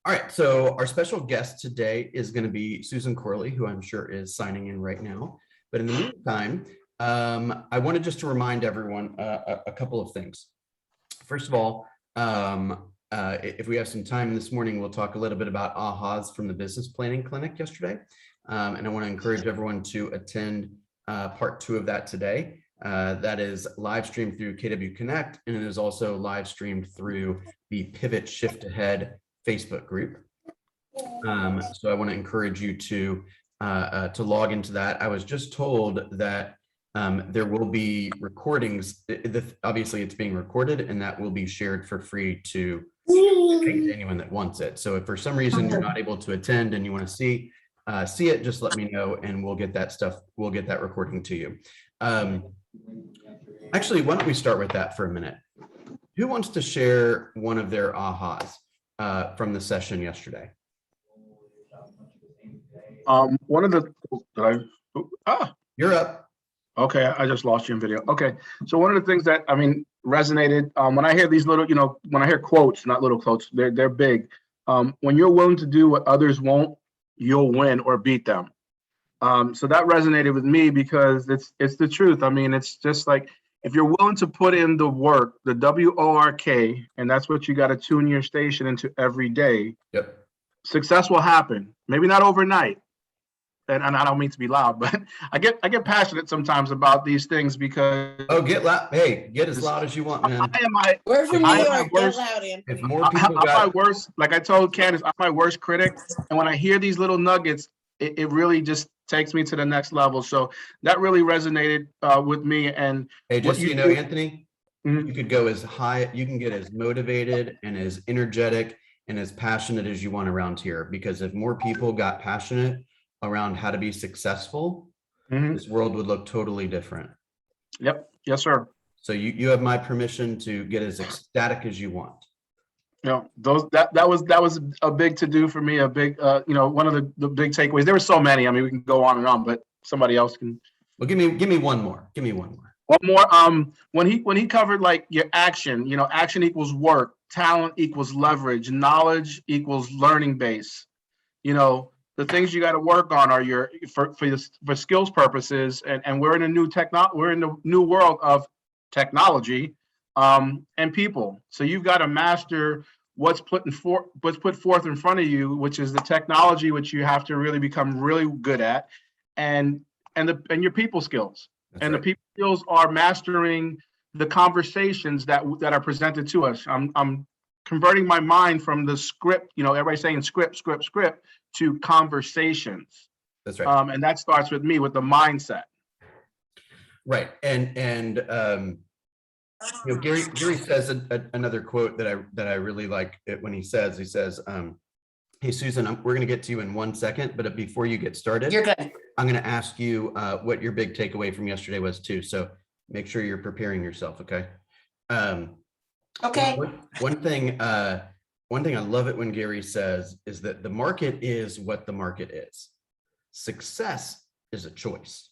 All right, so our special guest today is going to be Susan Corley, who I'm sure is signing in right now. But in the meantime, I wanted just to remind everyone a couple of things. First of all, if we have some time this morning, we'll talk a little bit about ahas from the business planning clinic yesterday. And I want to encourage everyone to attend part 2 of that today. That is live streamed through KW Connect, and it is also live streamed through the Pivot Shift Ahead Facebook group. So I want to encourage you to log into that. I was just told that there will be recordings. Obviously, it's being recorded, and that will be shared for free to anyone that wants it. So if for some reason you're not able to attend and you want to see it, just let me know, and we'll get that stuff. We'll get that recording to you. Actually, why don't we start with that for a minute? Who wants to share one of their ahas from the session yesterday? One of the You're up. Okay, I just lost you in video. Okay, so one of the things that resonated when I hear these little, when I hear quotes, not little quotes, they're big. When you're willing to do what others won't, you'll win or beat them. So that resonated with me because it's the truth. I mean, it's just like, if you're willing to put in the work, the WORK, and that's what you got to tune your station into every day. Yep. Success will happen. Maybe not overnight. And I don't mean to be loud, but I get passionate sometimes about these things because get loud. Hey, get as loud as you want, man. We're from New York. Get loud, in. If more people I'm my worst, like I told Candace, I'm my worst critic. And when I hear these little nuggets, it really just takes me to the next level. So that really resonated with me. And hey, just so you know, Anthony, you could go as high, you can get as motivated and as energetic and as passionate as you want around here. Because if more people got passionate around how to be successful, this world would look totally different. Yep. Yes, sir. So you have my permission to get as ecstatic as you want. Yeah, that was a big to do for me. A big, one of the big takeaways. There were so many. I mean, we can go on and on, but somebody else can. Well, give me one more. Give me one more. One more. When he covered like your action, action equals work, talent equals leverage, knowledge equals learning base. The things you got to work on are for skills purposes, and we're in the new world of technology, and people. So you've got to master what's put forth in front of you, which is the technology, which you have to really become really good at, and your people skills. That's and right. The people skills are mastering the conversations that are presented to us. I'm converting my mind from the script, everybody's saying script to conversations. That's right. And that starts with me, with the mindset. Right. And Gary says another quote that I really like it when he says, hey, Susan, we're going to get to you in 1 second, but before you get started, you're good. I'm going to ask you what your big takeaway from yesterday was too. So make sure you're preparing yourself. Okay. Okay. One thing I love it when Gary says is that the market is what the market is. Success is a choice,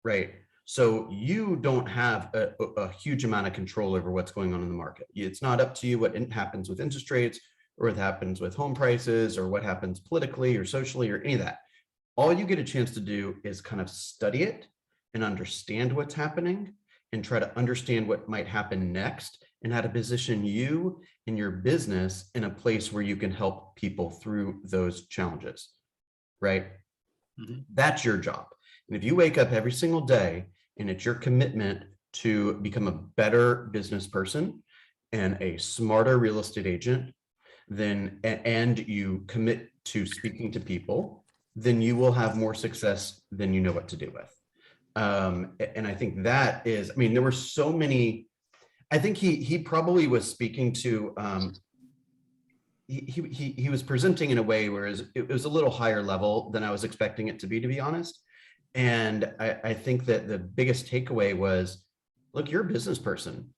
right? So you don't have a huge amount of control over what's going on in the market. It's not up to you what happens with interest rates or what happens with home prices or what happens politically or socially or any of that. All you get a chance to do is kind of study it and understand what's happening and try to understand what might happen next and how to position you and your business in a place where you can help people through those challenges, right? That's your job. And if you wake up every single day and it's your commitment to become a better business person and a smarter real estate agent, and you commit to speaking to people, then you will have more success than you know what to do with. And I think that is, there were so many, I think he probably was speaking to, he was presenting in a way where it was a little higher level than I was expecting it to be honest. And I think that the biggest takeaway was, look, you're a business person.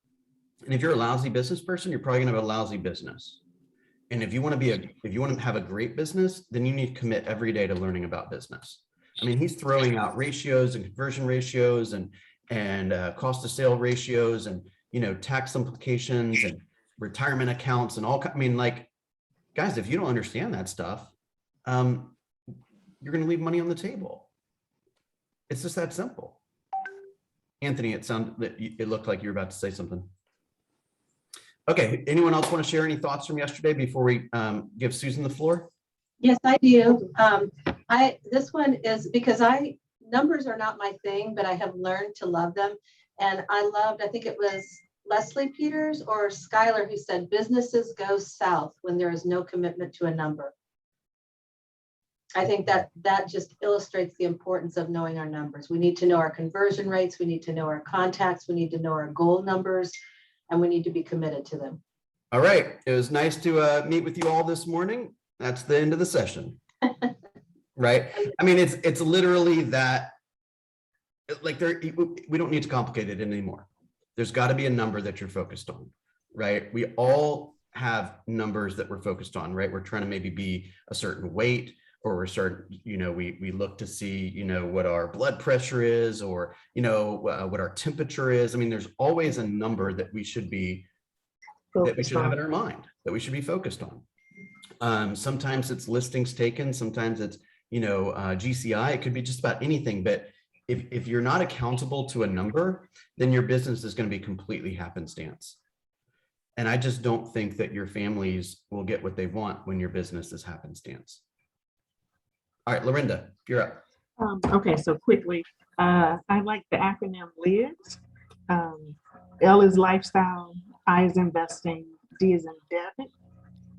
And if you're a lousy business person, you're probably gonna have a lousy business. And if you want to have a great business, then you need to commit every day to learning about business. He's throwing out ratios and conversion ratios and cost of sale ratios and, tax implications and retirement accounts and all. guys, if you don't understand that stuff, you're going to leave money on the table. It's just that simple. Anthony, it looked like you were about to say something. Okay, anyone else want to share any thoughts from yesterday before we give Susan the floor? Yes, I do. This one is because numbers are not my thing, but I have learned to love them. And I think it was Leslie Peters or Skylar who said businesses go south when there is no commitment to a number. I think that just illustrates the importance of knowing our numbers. We need to know our conversion rates. We need to know our contacts. We need to know our goal numbers, and we need to be committed to them. All right. It was nice to meet with you all this morning. That's the end of the session. Right. I mean, it's literally that, like, we don't need to complicate it anymore. There's got to be a number that you're focused on, right? We all have numbers that we're focused on, right? We're trying to maybe be a certain weight, or we're certain, we look to see, what our blood pressure is, or, what our temperature is. I mean, there's always a number that we should have in our mind, that we should be focused on. Sometimes it's listings taken, sometimes it's, GCI, it could be just about anything. But if you're not accountable to a number, then your business is going to be completely happenstance. And I just don't think that your families will get what they want when your business is happenstance. All right, Lorinda, you're up. Okay, so quickly, I like the acronym LIVES. L is lifestyle, I is investing, D is in debit.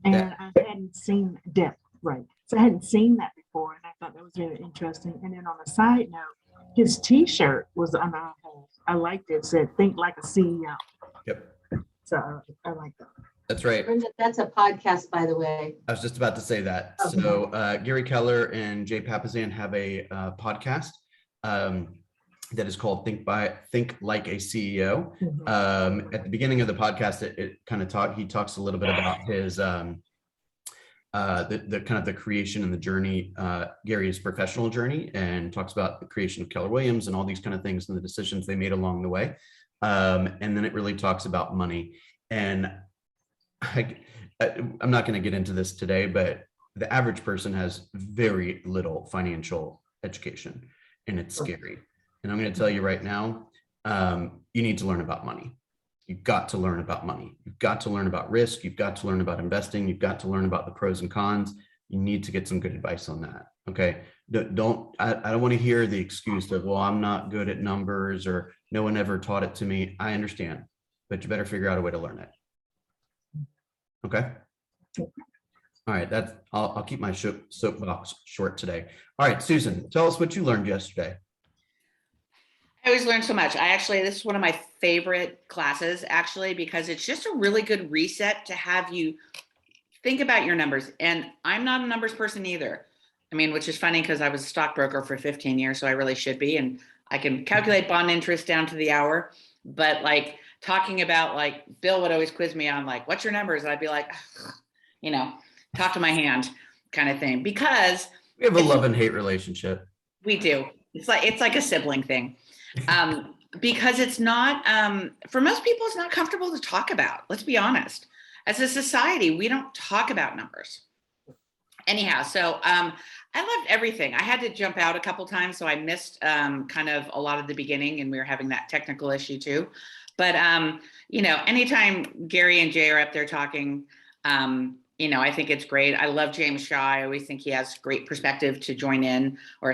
And I hadn't seen depth, right? So I hadn't seen that before, and I thought that was really interesting. And then on a side note, his T-shirt was on our home. I liked it. It said, "Think like a CEO." Yep. So I like that. That's right. That's a podcast, by the way. I was just about to say that. Okay. So Gary Keller and Jay Papasan have a podcast that is called Think Like a CEO. Mhm. At the beginning of the podcast, he talks a little bit about his the kind of the creation and the journey, Gary's professional journey, and talks about the creation of Keller Williams and all these kind of things and the decisions they made along the way. And then it really talks about money. And I'm not going to get into this today, but the average person has very little financial education, and it's scary. And I'm going to tell you right now, you need to learn about money. You've got to learn about money. You've got to learn about risk. You've got to learn about investing. You've got to learn about the pros and cons. You need to get some good advice on that. Okay. I don't want to hear the excuse of, well, I'm not good at numbers, or no one ever taught it to me. I understand, but you better figure out a way to learn it. Okay. All right. I'll keep my soapbox short today. All right, Susan, tell us what you learned yesterday. I always learn so much. This is one of my favorite classes, actually, because it's just a really good reset to have you think about your numbers. And I'm not a numbers person either. I mean, which is funny because I was a stockbroker for 15 years, so I really should be. And I can calculate bond interest down to the hour. But like talking about, like, Bill would always quiz me on, like, what's your numbers? And I'd be like, talk to my hand kind of thing. Because We have a love and hate relationship. we do. It's like a sibling thing. Because it's not, for most people, it's not comfortable to talk about. Let's be honest. As a society, we don't talk about numbers. Anyhow, so I loved everything. I had to jump out a couple times, so I missed kind of a lot of the beginning, and we were having that technical issue too. But anytime Gary and Jay are up there talking, I think it's great. I love James Shaw. I always think he has great perspective to join in or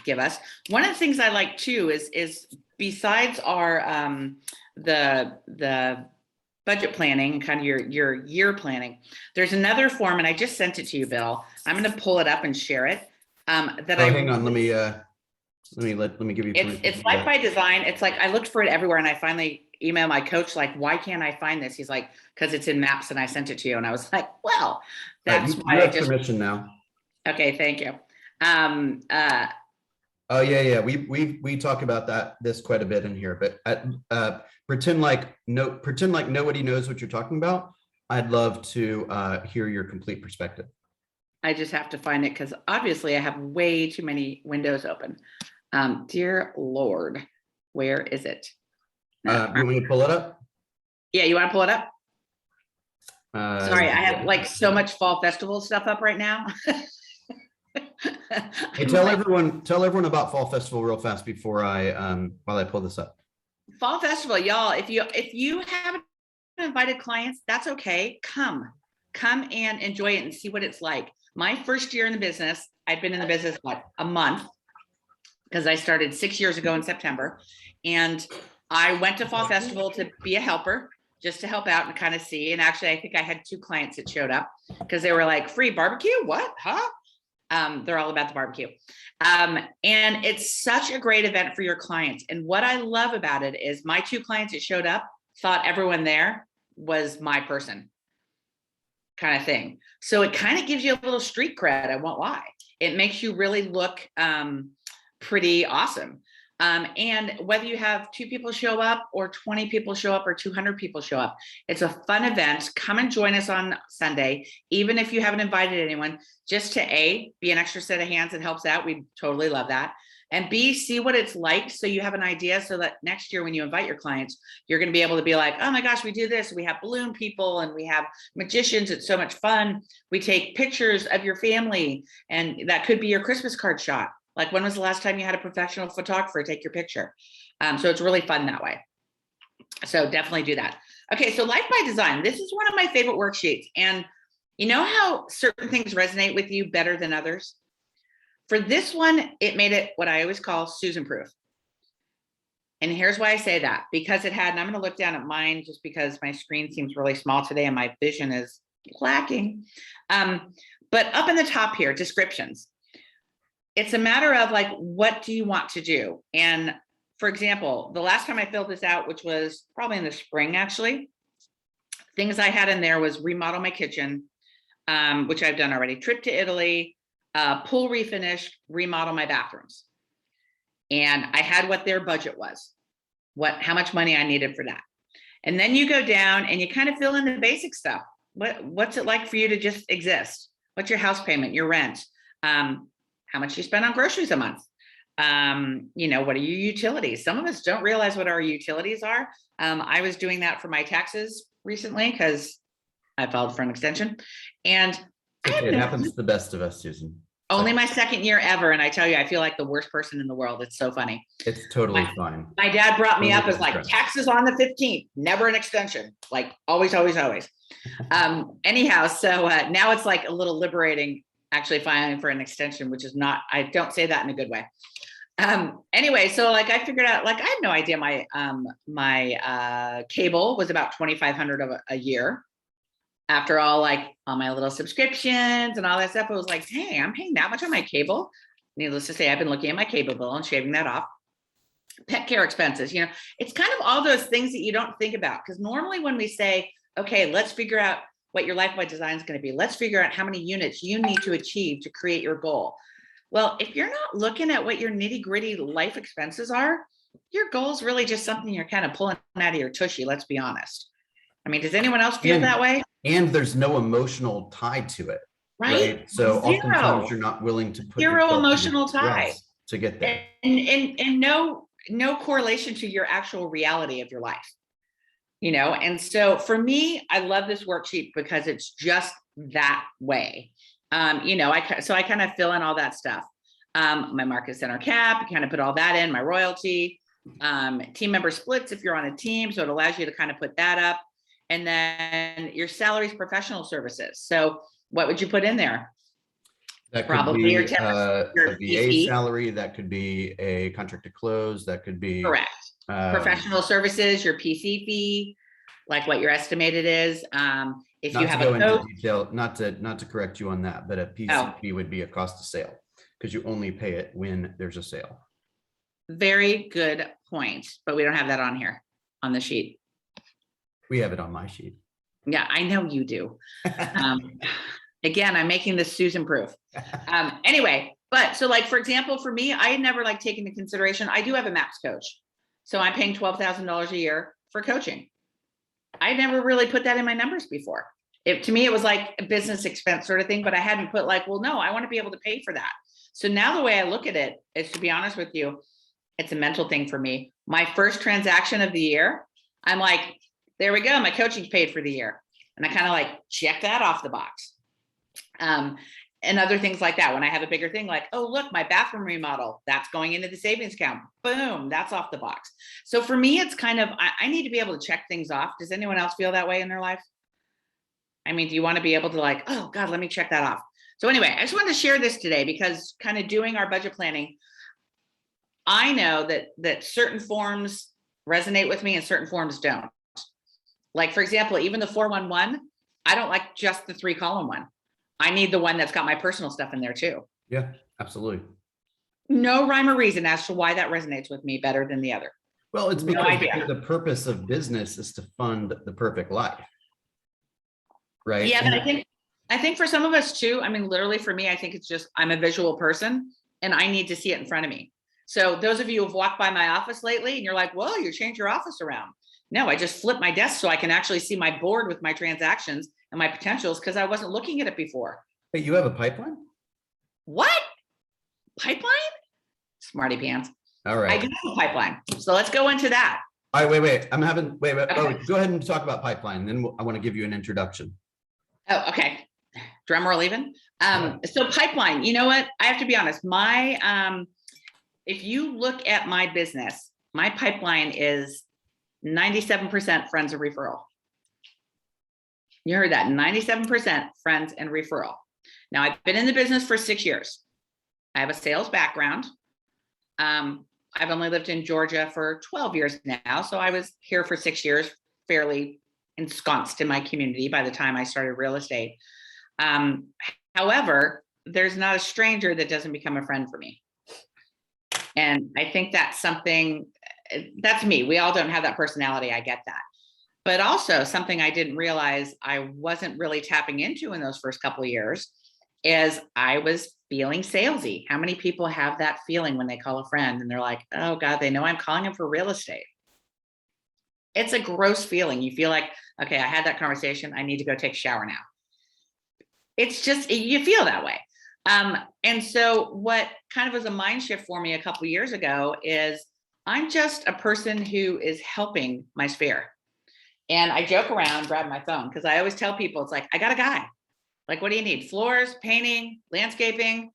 give us. One of the things I like too is besides our the budget planning and kind of your year planning, there's another form, and I just sent it to you, Bill. I'm going to pull it up and share it. Hang on, let me give you. It's Life by Design. It's like I looked for it everywhere, and I finally emailed my coach, like, why can't I find this? He's like, because it's in Maps, and I sent it to you. And I was like, well, that's why you have permission now. Okay, thank you. Oh yeah. We talk about this quite a bit in here, but pretend like nobody knows what you're talking about. I'd love to hear your complete perspective. I just have to find it because obviously I have way too many windows open. Dear Lord, where is it? You want me to pull it up? Yeah, you want to pull it up? Sorry, I have like so much fall festival stuff up right now. Hey, tell everyone about Fall Festival real fast before while I pull this up. Fall Festival, y'all, if you haven't invited clients, that's okay. Come and enjoy it and see what it's like. My first year in the business, I'd been in the business, what, a month, because I started 6 years ago in September. And I went to Fall Festival to be a helper, just to help out and kind of see. And actually, I think I had 2 clients that showed up because they were like, free barbecue? What? Huh? They're all about the barbecue. And it's such a great event for your clients. And what I love about it is my 2 clients that showed up thought everyone there was my person, kind of thing. So it kind of gives you a little street cred, I won't lie. It makes you really look pretty awesome. And whether you have 2 people show up or 20 people show up or 200 people show up, it's a fun event. Come and join us on Sunday, even if you haven't invited anyone, just to A, be an extra set of hands that helps out. We totally love that. And B, see what it's like so you have an idea so that next year when you invite your clients, you're going to be able to be like, oh my gosh, we do this. We have balloon people and we have magicians. It's so much fun. We take pictures of your family and that could be your Christmas card shot. Like, when was the last time you had a professional photographer take your picture? So it's really fun that way. So definitely do that. Okay, so Life by Design. This is one of my favorite worksheets. And you know how certain things resonate with you better than others? For this one, it made it what I always call Susan proof. And here's why I say that, because it had, and I'm going to look down at mine just because my screen seems really small today and my vision is lacking. But up in the top here, descriptions. It's a matter of like, what do you want to do? And for example, the last time I filled this out, which was probably in the spring, actually, things I had in there was remodel my kitchen, which I've done already, trip to Italy, pool refinish, remodel my bathrooms. And I had what their budget was, how much money I needed for that. And then you go down and you kind of fill in the basic stuff. What's it like for you to just exist? What's your house payment, your rent? How much you spend on groceries a month? You know, what are your utilities? Some of us don't realize what our utilities are. I was doing that for my taxes recently because I filed for an extension. And it happens to the best of us, Susan. Only my second year ever. And I tell you, I feel like the worst person in the world. It's so funny. It's totally fine. My dad brought me up as like taxes on the 15th, never an extension, like always, always, always. Anyhow, so now it's like a little liberating actually filing for an extension, which is not, I don't say that in a good way. Anyway, so like I figured out, like I had no idea my cable was about $2,500 a year. After all, like all my little subscriptions and all that stuff, I was like, hey, I'm paying that much on my cable. Needless to say, I've been looking at my cable bill and shaving that off. Pet care expenses, you know, it's kind of all those things that you don't think about. Because normally when we say, okay, let's figure out what your Life by Design is going to be. Let's figure out how many units you need to achieve to create your goal. Well, if you're not looking at what your nitty gritty life expenses are, your goal is really just something you're kind of pulling out of your tushy. Let's be honest. I mean, does anyone else feel that way? And there's no emotional tie to it. Right. So oftentimes you're not willing to put zero emotional tie to get there. And no correlation to your actual reality of your life. You know, and so for me, I love this worksheet because it's just that way. You know, I kind of fill in all that stuff. My market center cap, kind of put all that in, my royalty, team member splits if you're on a team. So it allows you to kind of put that up. And then your salaries, professional services. So what would you put in there? That could Probably be your a VA salary. That could be a contract to close. That could be correct. Professional services, your PC fee, like what your estimated is. If you have a coach, detail, not to correct you on that, but a PC fee would be a cost of sale because you only pay it when there's a sale. Very good point, but we don't have that on here on the sheet. We have it on my sheet. Yeah, I know you do. Again, I'm making this Susan proof. Anyway, but so like, for example, for me, I had never like taken into consideration, I do have a MAPS coach. So I'm paying $12,000 a year for coaching. I never really put that in my numbers before. To me, it was like a business expense sort of thing, but I hadn't put like, well, no, I want to be able to pay for that. So now the way I look at it is, to be honest with you, it's a mental thing for me. My first transaction of the year, I'm like, there we go. My coaching's paid for the year. And I kind of like check that off the box. And other things like that. When I have a bigger thing like, oh, look, my bathroom remodel, that's going into the savings account. Boom, that's off the box. So for me, it's kind of, I need to be able to check things off. Does anyone else feel that way in their life? I mean, do you want to be able to like, oh God, let me check that off. So anyway, I just wanted to share this today because kind of doing our budget planning, I know that certain forms resonate with me and certain forms don't. Like, for example, even the 411, I don't like just the 3-column one. I need the one that's got my personal stuff in there too. Yeah, absolutely. No rhyme or reason as to why that resonates with me better than the other. Well, it's No because idea. the purpose of business is to fund the perfect life. Right. Yeah, And but I think for some of us too, I mean, literally for me, I think it's just, I'm a visual person and I need to see it in front of me. So those of you who've walked by my office lately and you're like, whoa, you changed your office around. No, I just flipped my desk so I can actually see my board with my transactions and my potentials because I wasn't looking at it before. But you have a pipeline? What? Pipeline? Smarty pants. All I right. do have a pipeline. So let's go into that. All right, wait. I'm having, wait. Okay. Oh, go ahead and talk about pipeline. Then I want to give you an introduction. Oh, okay. Drum roll even. So pipeline, you know what? I have to be honest. If you look at my business, my pipeline is 97% friends and referral. You heard that, 97% friends and referral. Now I've been in the business for 6 years. I have a sales background. I've only lived in Georgia for 12 years now. So I was here for 6 years, fairly ensconced in my community by the time I started real estate. However, there's not a stranger that doesn't become a friend for me. And I think that's something, that's me. We all don't have that personality. I get that. But also something I didn't realize I wasn't really tapping into in those first couple of years is I was feeling salesy. How many people have that feeling when they call a friend and they're like, oh God, they know I'm calling them for real estate. It's a gross feeling. You feel like, okay, I had that conversation. I need to go take a shower now. It's just, you feel that way. And so what kind of was a mind shift for me a couple of years ago is I'm just a person who is helping my sphere. And I joke around, grab my phone, because I always tell people, it's like, I got a guy. Like, what do you need? Floors, painting, landscaping,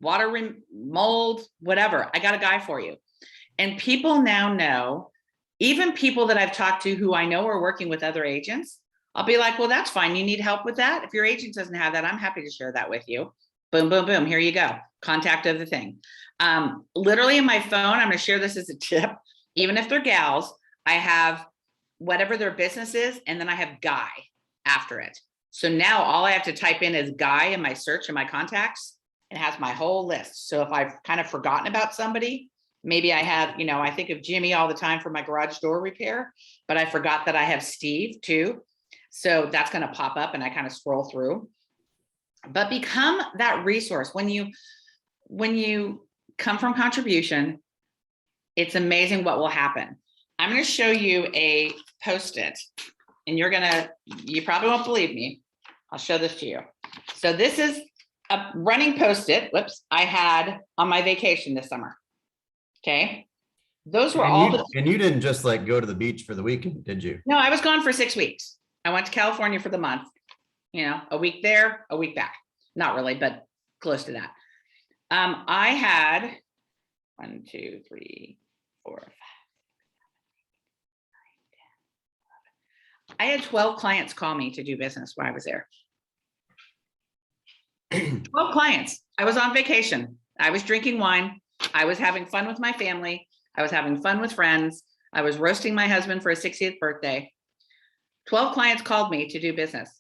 water, mold, whatever. I got a guy for you. And people now know, even people that I've talked to who I know are working with other agents, I'll be like, well, that's fine. You need help with that? If your agent doesn't have that, I'm happy to share that with you. Boom, boom, boom. Here you go. Contact of the thing. Literally in my phone, I'm going to share this as a tip. Even if they're gals, I have whatever their business is, and then I have guy after it. So now all I have to type in is guy in my search and my contacts, and it has my whole list. So if I've kind of forgotten about somebody, maybe I have, I think of Jimmy all the time for my garage door repair, but I forgot that I have Steve too. So that's going to pop up and I kind of scroll through. But become that resource. When you come from contribution, it's amazing what will happen. I'm going to show you a Post-it, and you probably won't believe me. I'll show this to you. So this is a running Post-it. Whoops, I had on my vacation this summer. Okay. Those were and you didn't just like go to the beach for the weekend, did you? No, I was gone for 6 weeks. I went to California for the month, a week there, a week back. Not really, but close to that. I had 1, 2, 3, 4, 5. I had 12 clients call me to do business while I was there. 12 clients. I was on vacation. I was drinking wine. I was having fun with my family. I was having fun with friends. I was roasting my husband for his 60th birthday. 12 clients called me to do business.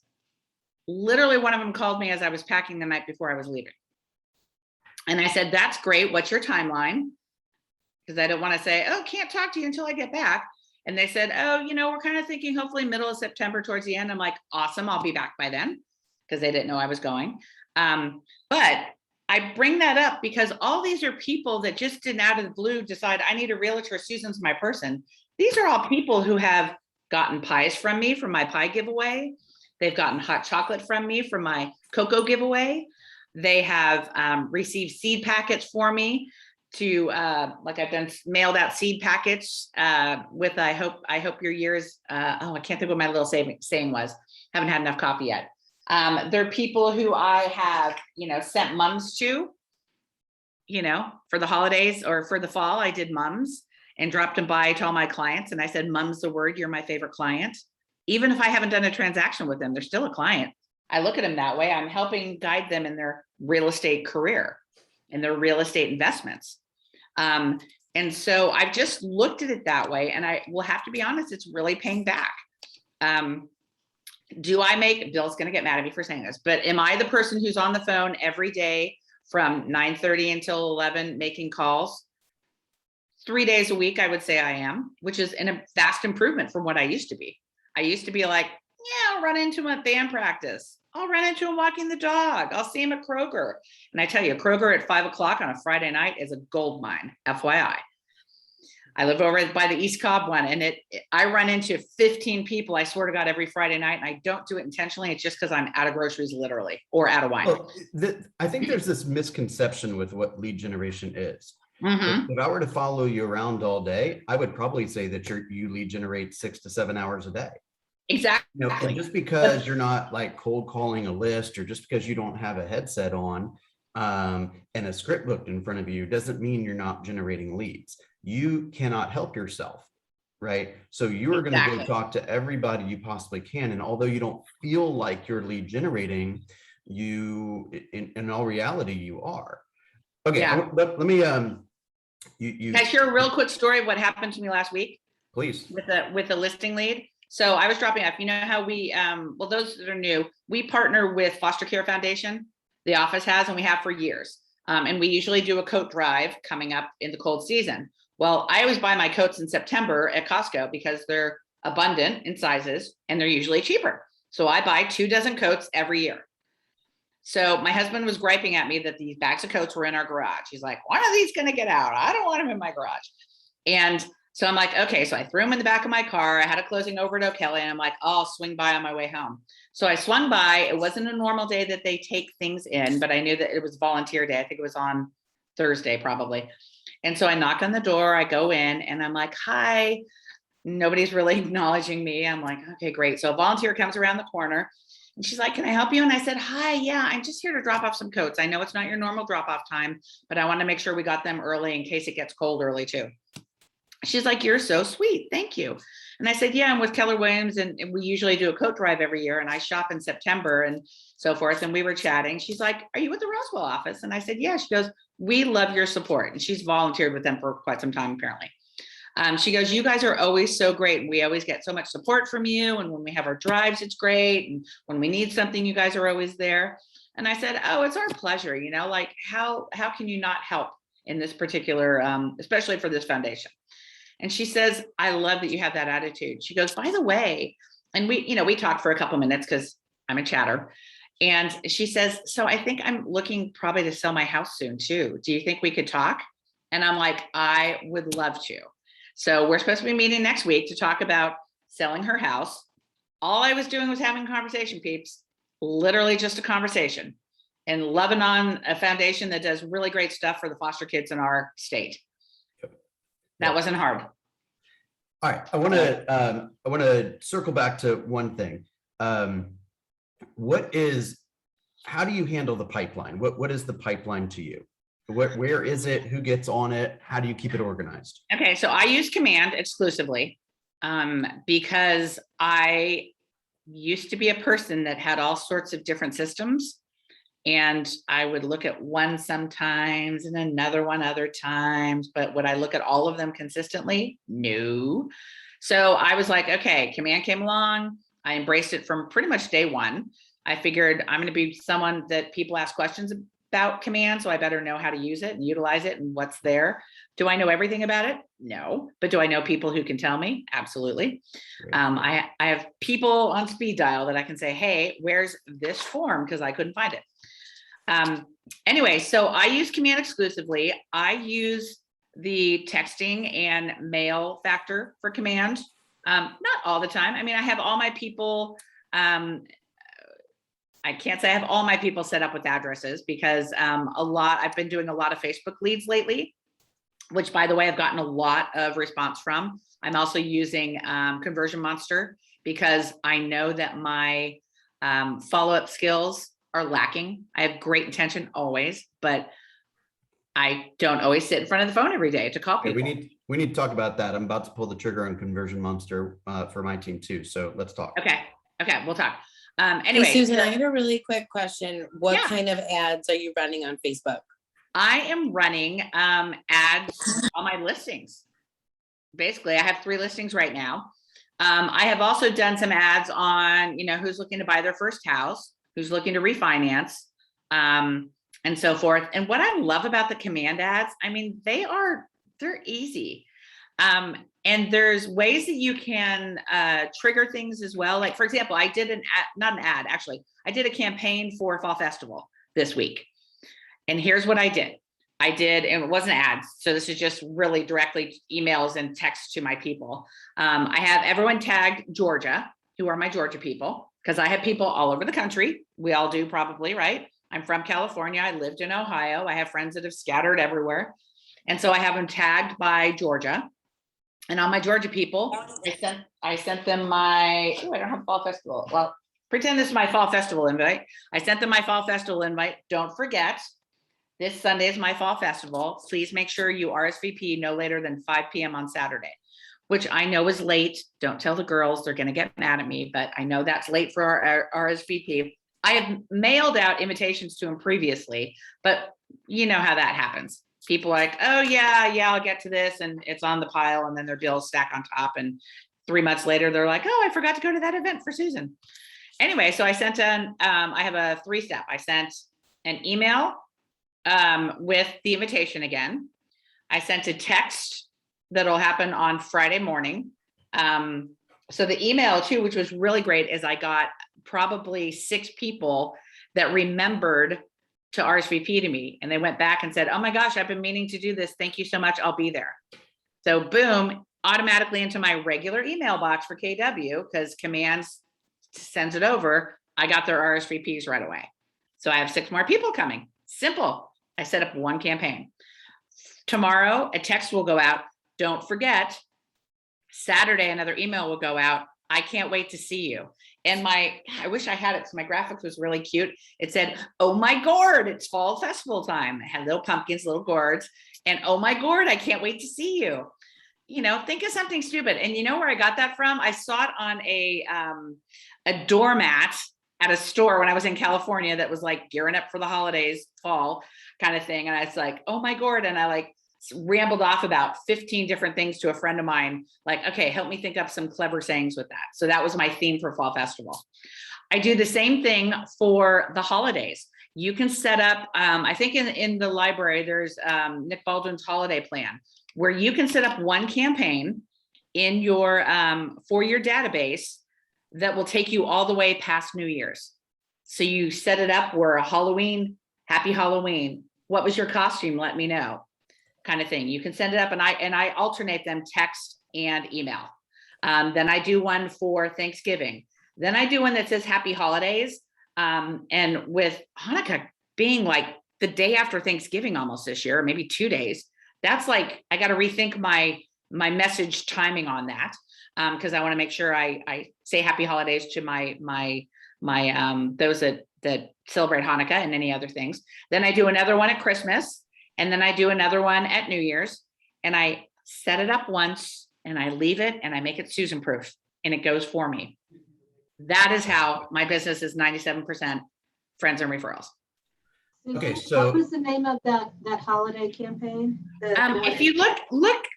Literally, one of them called me as I was packing the night before I was leaving. And I said, that's great. What's your timeline? Because I don't want to say, oh, can't talk to you until I get back. And they said, oh, we're kind of thinking hopefully middle of September towards the end. I'm like, awesome, I'll be back by then, because they didn't know I was going. But I bring that up because all these are people that just didn't out of the blue decide I need a realtor, Susan's my person. These are all people who have gotten pies from me from my pie giveaway. They've gotten hot chocolate from me from my cocoa giveaway. They have received seed packets for me to like I've done mailed out seed packets with I hope your years I can't think what my little saying was. Haven't had enough coffee yet. There are people who I have, sent mums to, for the holidays or for the fall. I did mums and dropped them by to all my clients. And I said, mum's the word, you're my favorite client. Even if I haven't done a transaction with them, they're still a client. I look at them that way. I'm helping guide them in their real estate career and their real estate investments. And so I've just looked at it that way. And I will have to be honest, it's really paying back. Bill's going to get mad at me for saying this, but am I the person who's on the phone every day from 9:30 until 11 making calls? 3 days a week, I would say I am, which is a vast improvement from what I used to be. I used to be like, yeah, I'll run into him at band practice. I'll run into him walking the dog. I'll see him at Kroger. And I tell you, Kroger at 5 o'clock on a Friday night is a gold mine, FYI. I live over by the East Cobb one, and I run into 15 people, I swear to God, every Friday night, and I don't do it intentionally. It's just because I'm out of groceries, literally, or out of wine. Well, I think there's this misconception with what lead generation is. Mm-hmm. If I were to follow you around all day, I would probably say that you lead generate 6 to 7 hours a day. Exactly. And just because you're not like cold calling a list, or just because you don't have a headset on and a script booked in front of you, doesn't mean you're not generating leads. You cannot help yourself, right? So you are going to go talk to everybody you possibly can. And although you don't feel like you're lead generating, in all reality, you are. Okay, Yeah. let me, Can I share a real quick story of what happened to me last week? Please. With the listing lead. So I was dropping off, you know how we, those that are new, we partner with Foster Care Foundation. The office has, and we have for years. And we usually do a coat drive coming up in the cold season. Well, I always buy my coats in September at Costco because they're abundant in sizes and they're usually cheaper. So I buy 24 coats every year. So my husband was griping at me that these bags of coats were in our garage. He's like, when are these going to get out? I don't want them in my garage. And so I'm like, okay. So I threw them in the back of my car. I had a closing over at O'Kelly, and I'm like, I'll swing by on my way home. So I swung by. It wasn't a normal day that they take things in, but I knew that it was volunteer day. I think it was on Thursday probably. And so I knock on the door, I go in, and I'm like, hi. Nobody's really acknowledging me. I'm like, okay, great. So a volunteer comes around the corner, and she's like, can I help you? And I said, hi, yeah, I'm just here to drop off some coats. I know it's not your normal drop off time, but I want to make sure we got them early in case it gets cold early too. She's like, you're so sweet. Thank you. And I said, yeah, I'm with Keller Williams, and we usually do a coat drive every year, and I shop in September and so forth. And we were chatting. She's like, are you with the Roswell office? And I said, yeah. She goes, we love your support. And she's volunteered with them for quite some time, apparently. She goes, you guys are always so great. We always get so much support from you. And when we have our drives, it's great. And when we need something, you guys are always there. And I said, oh, it's our pleasure. Like how can you not help in this particular, especially for this foundation? And she says, I love that you have that attitude. She goes, by the way, and we talked for a couple of minutes because I'm a chatter. And she says, so I think I'm looking probably to sell my house soon too. Do you think we could talk? And I'm like, I would love to. So we're supposed to be meeting next week to talk about selling her house. All I was doing was having a conversation, peeps, literally just a conversation, and loving on a foundation that does really great stuff for the foster kids in our state. That wasn't hard. All right, I want to circle back to one thing. How do you handle the pipeline? What is the pipeline to you? Where is it? Who gets on it? How do you keep it organized? Okay, so I use Command exclusively because I used to be a person that had all sorts of different systems, and I would look at one sometimes and another one other times, but would I look at all of them consistently? No. So I was like, okay, Command came along. I embraced it from pretty much day one. I figured I'm going to be someone that people ask questions about Command, so I better know how to use it and utilize it and what's there. Do I know everything about it? No. But do I know people who can tell me? Absolutely. I have people on speed dial that I can say, hey, where's this form? Because I couldn't find it. Anyway, so I use Command exclusively. I use the texting and mail factor for Command. Not all the time. I mean, I have all my people, I can't say I have all my people set up with addresses because I've been doing a lot of Facebook leads lately, which, by the way, I've gotten a lot of response from. I'm also using Conversion Monster because I know that my Follow-up skills are lacking. I have great intention always, but I don't always sit in front of the phone every day to call Okay, people. we need to talk about that. I'm about to pull the trigger on Conversion Monster for my team too. So let's talk. Okay, we'll talk. Hey, Anyway, Susan, I have a really quick question. What Yeah. kind of ads are you running on Facebook? I am running ads on my listings. Basically, I have 3 listings right now. I have also done some ads on, who's looking to buy their first house, who's looking to refinance, and so forth. And what I love about the command ads, I mean, they're easy. And there's ways that you can trigger things as well. Like, for example, I did not an ad, actually. I did a campaign for Fall Festival this week. And here's what I did. And it wasn't ads. So this is just really directly emails and texts to my people. I have everyone tagged Georgia, who are my Georgia people, because I have people all over the country. We all do probably, right? I'm from California. I lived in Ohio. I have friends that have scattered everywhere. And so I have them tagged by Georgia. And on my Georgia people, I sent them I don't have Fall Festival. Well, pretend this is my Fall Festival invite. I sent them my Fall Festival invite. Don't forget, this Sunday is my Fall Festival. Please make sure you RSVP no later than 5 p.m. on Saturday, which I know is late. Don't tell the girls, they're going to get mad at me, but I know that's late for our RSVP. I have mailed out invitations to them previously, but you know how that happens. People are like, oh yeah, I'll get to this. And it's on the pile, and then their bills stack on top. And 3 months later, they're like, oh, I forgot to go to that event for Susan. Anyway, so I sent I have a 3-step. I sent an email with the invitation again. I sent a text that'll happen on Friday morning. So the email too, which was really great, is I got probably 6 people that remembered to RSVP to me, and they went back and said, oh my gosh, I've been meaning to do this. Thank you so much. I'll be there. So boom, automatically into my regular email box for KW, because Commands sends it over. I got their RSVPs right away. So I have 6 more people coming. Simple. I set up 1 campaign. Tomorrow, a text will go out. Don't forget, Saturday, another email will go out. I can't wait to see you. And I wish I had it because my graphics was really cute. It said, oh my gourd, it's Fall Festival time. I had little pumpkins, little gourds. And oh my gourd, I can't wait to see you. Think of something stupid. And you know where I got that from? I saw it on a doormat at a store when I was in California that was like gearing up for the holidays, fall kind of thing. And I was like, oh my gourd. And I rambled off about 15 different things to a friend of mine, like, okay, help me think up some clever sayings with that. So that was my theme for Fall Festival. I do the same thing for the holidays. You can set up, I think in the library, there's Nick Baldwin's holiday plan, where you can set up 1 campaign in your for your database that will take you all the way past New Year's. So you set it up where Halloween, happy Halloween. What was your costume? Let me know. Kind of thing. You can send it up, and I alternate them, text and email. Then I do one for Thanksgiving. Then I do one that says Happy Holidays. And with Hanukkah being like the day after Thanksgiving almost this year, maybe 2 days, that's like I got to rethink my message timing on that, because I want to make sure I say Happy Holidays to my those that celebrate Hanukkah and any other things. Then I do another one at Christmas. And then I do another one at New Year's, and I set it up once and I leave it and I make it Susan proof, and it goes for me. That is how my business is 97% friends and referrals. Okay, so what was the name of that holiday campaign? If you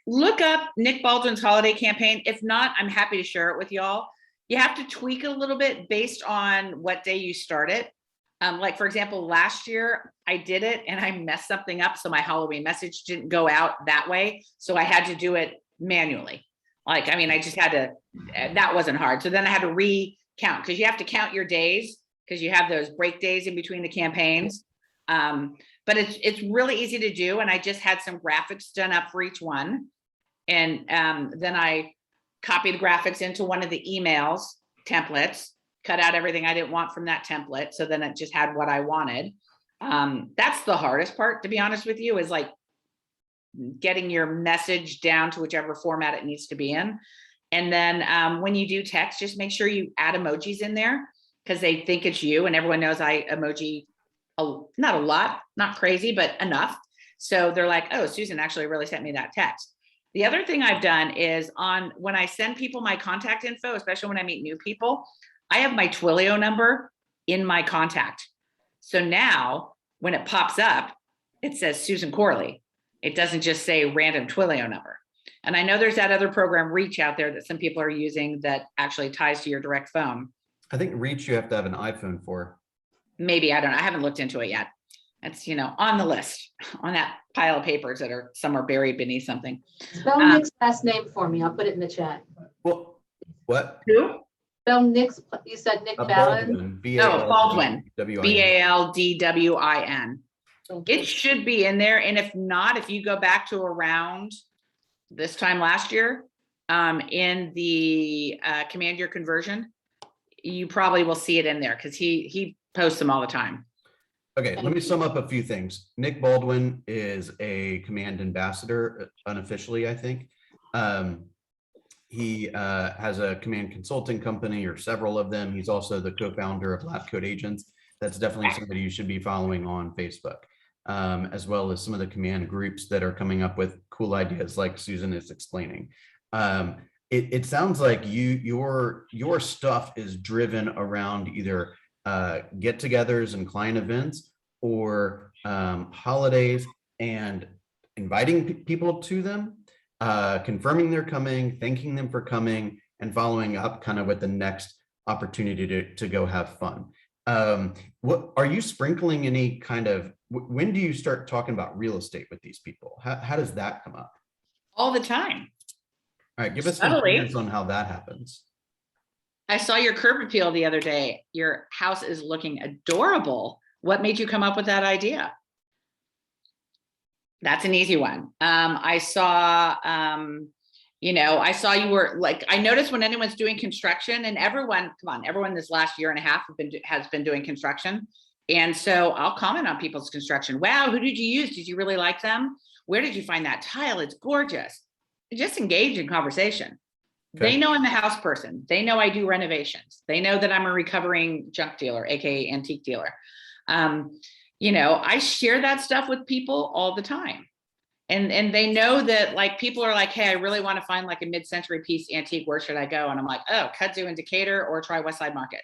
look up Nick Baldwin's holiday campaign. If not, I'm happy to share it with y'all. You have to tweak it a little bit based on what day you start it. Like, for example, last year I did it and I messed something up. So my Halloween message didn't go out that way. So I had to do it manually. I just had to, that wasn't hard. So then I had to recount, because you have to count your days, because you have those break days in between the campaigns. But it's really easy to do. And I just had some graphics done up for each one. And then I copied the graphics into one of the emails templates, cut out everything I didn't want from that template. So then it just had what I wanted. That's the hardest part, to be honest with you, is getting your message down to whichever format it needs to be in. And then when you do text, just make sure you add emojis in there. because they think it's you, and everyone knows I emoji not a lot, not crazy, but enough. So they're like, oh, Susan actually really sent me that text. The other thing I've done is when I send people my contact info, especially when I meet new people, I have my Twilio number in my contact. So now when it pops up, it says Susan Corley. It doesn't just say random Twilio number. And I know there's that other program, Reach, out there that some people are using that actually ties to your direct phone. I think Reach you have to have an iPhone for. Maybe, I don't know. I haven't looked into it yet. It's, on the list, on that pile of papers that are somewhere buried beneath something. Spell Nick's last name for me. I'll put it in the chat. Well, what? Who? Spell Nick's, you said Nick Ballin? Oh, Baldwin. B-A-L-D-W-I-N. Baldwin. It should be in there. And if not, if you go back to around this time last year, in the Command Your Conversion, you probably will see it in there because he posts them all the time. Okay, let me sum up a few things. Nick Baldwin is a Command ambassador, unofficially, I think. He has a Command consulting company, or several of them. He's also the co-founder of Lab Code Agents. That's definitely somebody you should be following on Facebook, as well as some of the Command groups that are coming up with cool ideas like Susan is explaining. It sounds like your stuff is driven around either get-togethers and client events, or holidays, and inviting people to them, confirming they're coming, thanking them for coming, and following up kind of with the next opportunity to go have fun. What are you sprinkling any kind of, when do you start talking about real estate with these people? How does that come up? All the time. All right, give us some hints on how that happens. I saw your curb appeal the other day. Your house is looking adorable. What made you come up with that idea? That's an easy one. I saw you were like, I noticed when anyone's doing construction, and everyone this last year and a half has been doing construction. And so I'll comment on people's construction. Wow, who did you use? Did you really like them? Where did you find that tile? It's gorgeous. Just engage in conversation. Okay. They know I'm a house person. They know I do renovations. They know that I'm a recovering junk dealer, AKA antique dealer. I share that stuff with people all the time. And they know that, like, people are like, hey, I really want to find like a mid-century piece antique. Where should I go? And I'm like, oh, Kudzu in Decatur, or try Westside Market.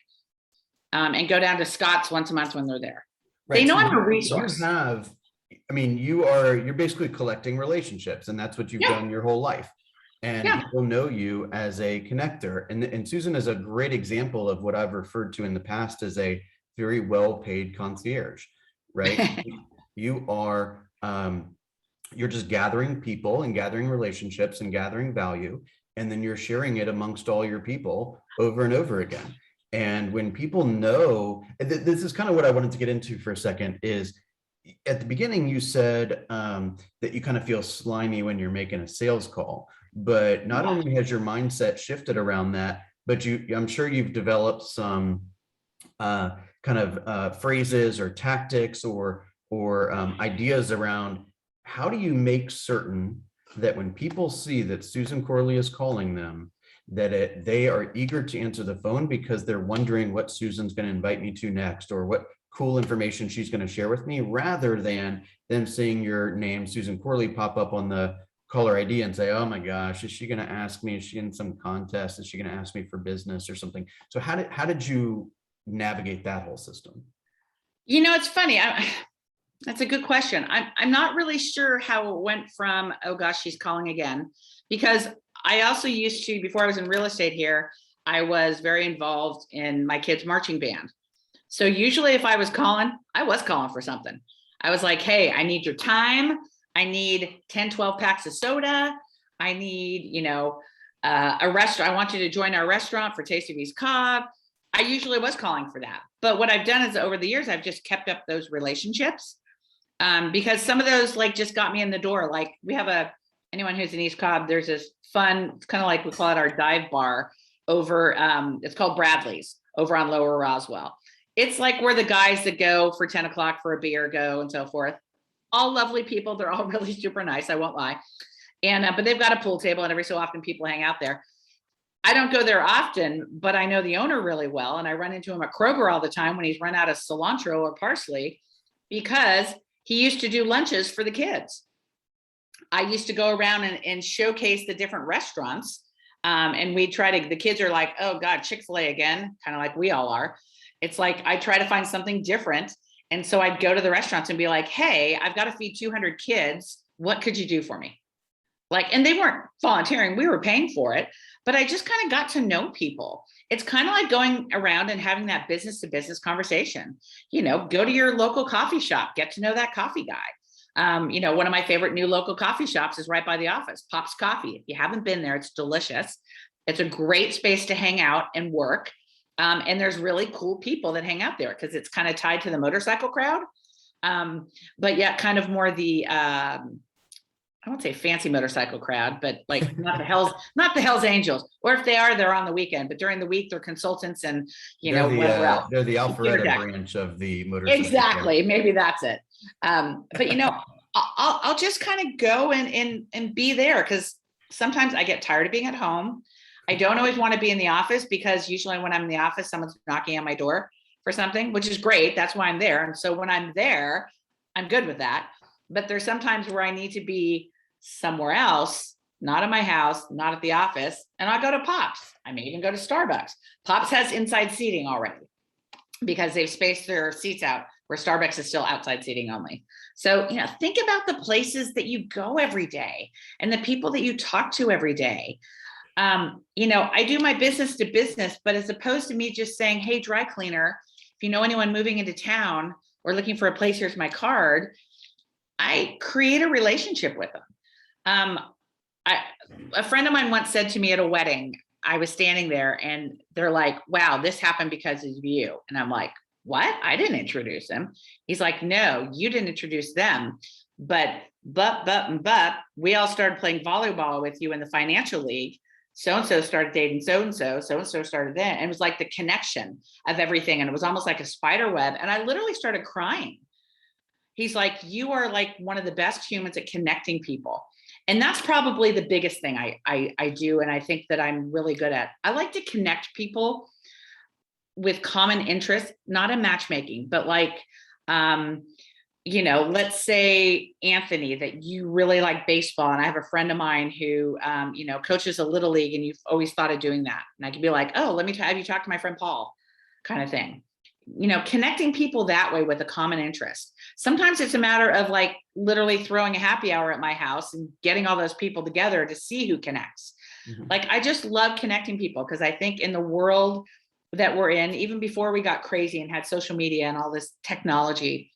And go down to Scott's once a month when they're there. Right. They know I'm a resource. You're basically collecting relationships, and that's what you've done your whole life. And people know you as a connector. And Susan is a great example of what I've referred to in the past as a very well-paid concierge, right? You are, you're just gathering people and gathering relationships and gathering value, and then you're sharing it amongst all your people over and over again. And when people know, this is kind of what I wanted to get into for a second, is at the beginning you said that you kind of feel slimy when you're making a sales call, but not only has your mindset shifted around that, but I'm sure you've developed some kind of phrases or tactics or ideas around how do you make certain that when people see that Susan Corley is calling them, that they are eager to answer the phone because they're wondering what Susan's going to invite me to next, or what cool information she's going to share with me, rather than them seeing your name, Susan Corley, pop up on the caller ID and say, oh my gosh, is she going to ask me? Is she in some contest? Is she going to ask me for business or something? So how did you navigate that whole system? It's funny. That's a good question. I'm not really sure how it went from, oh gosh, she's calling again, because I also used to, before I was in real estate here, I was very involved in my kids' marching band. So usually if I was calling for something. I was like, hey, I need your time. I need 10, 12 packs of soda. I need, a restaurant. I want you to join our restaurant for Taste of East Cobb. I usually was calling for that. But what I've done is, over the years, I've just kept up those relationships, because some of those just got me in the door. Like, we have anyone who's in East Cobb, there's this fun, it's kind of like, we call it our dive bar over, it's called Bradley's over on Lower Roswell. It's like where the guys that go for 10 o'clock for a beer go and so forth. All lovely people. They're all really super nice. I won't lie. And, but they've got a pool table, and every so often people hang out there. I don't go there often, but I know the owner really well. And I run into him at Kroger all the time when he's run out of cilantro or parsley, because he used to do lunches for the kids. I used to go around and showcase the different restaurants. And we try to, the kids are like, oh God, Chick-fil-A again, kind of like we all are. It's like, I try to find something different. And so I'd go to the restaurants and be like, hey, I've got to feed 200 kids. What could you do for me? Like, and they weren't volunteering, we were paying for it, but I just kind of got to know people. It's kind of like going around and having that business to business conversation. You know, go to your local coffee shop, get to know that coffee guy. You know, one of my favorite new local coffee shops is right by the office, Pop's Coffee. If you haven't been there, it's delicious. It's a great space to hang out and work. And there's really cool people that hang out there because it's kind of tied to the motorcycle crowd. But yeah, kind of more the, I won't say fancy motorcycle crowd, but like not the Hells Angels, or if they are, they're on the weekend, but during the week they're consultants and, you know, whatever else. They're the Alpharetta Deck. branch of the motorcycle. Exactly. Maybe that's it. But you know, I'll just kind of go and be there, because sometimes I get tired of being at home. I don't always want to be in the office, because usually when I'm in the office, someone's knocking on my door for something, which is great. That's why I'm there. And so when I'm there, I'm good with that. But there's sometimes where I need to be somewhere else, not in my house, not at the office, and I go to Pops. I may even go to Starbucks. Pops has inside seating already because they've spaced their seats out, where Starbucks is still outside seating only. So, you know, think about the places that you go every day and the people that you talk to every day. You know, I do my business to business, but as opposed to me just saying, hey, dry cleaner, if you know anyone moving into town or looking for a place, here's my card. I create a relationship with them. A friend of mine once said to me at a wedding, I was standing there and they're like, wow, this happened because of you. And I'm like, what? I didn't introduce him. He's like, no, you didn't introduce them. But we all started playing volleyball with you in the financial league. So-and-so started dating so-and-so started then. And it was like the connection of everything. And it was almost like a spider web. And I literally started crying. He's like, you are like one of the best humans at connecting people. And that's probably the biggest thing I do. And I think that I'm really good at. I like to connect people with common interests, not in matchmaking, but like, you know, let's say Anthony, that you really like baseball. And I have a friend of mine who, you know, coaches a little league, and you've always thought of doing that. And I could be like, oh, let me have you talk to my friend Paul, kind of thing. You know, connecting people that way with a common interest. Sometimes it's a matter of like literally throwing a happy hour at my house and getting all those people together to see who connects. Mm-hmm. Like, I just love connecting people, because I think in the world that we're in, even before we got crazy and had social media and all this technology,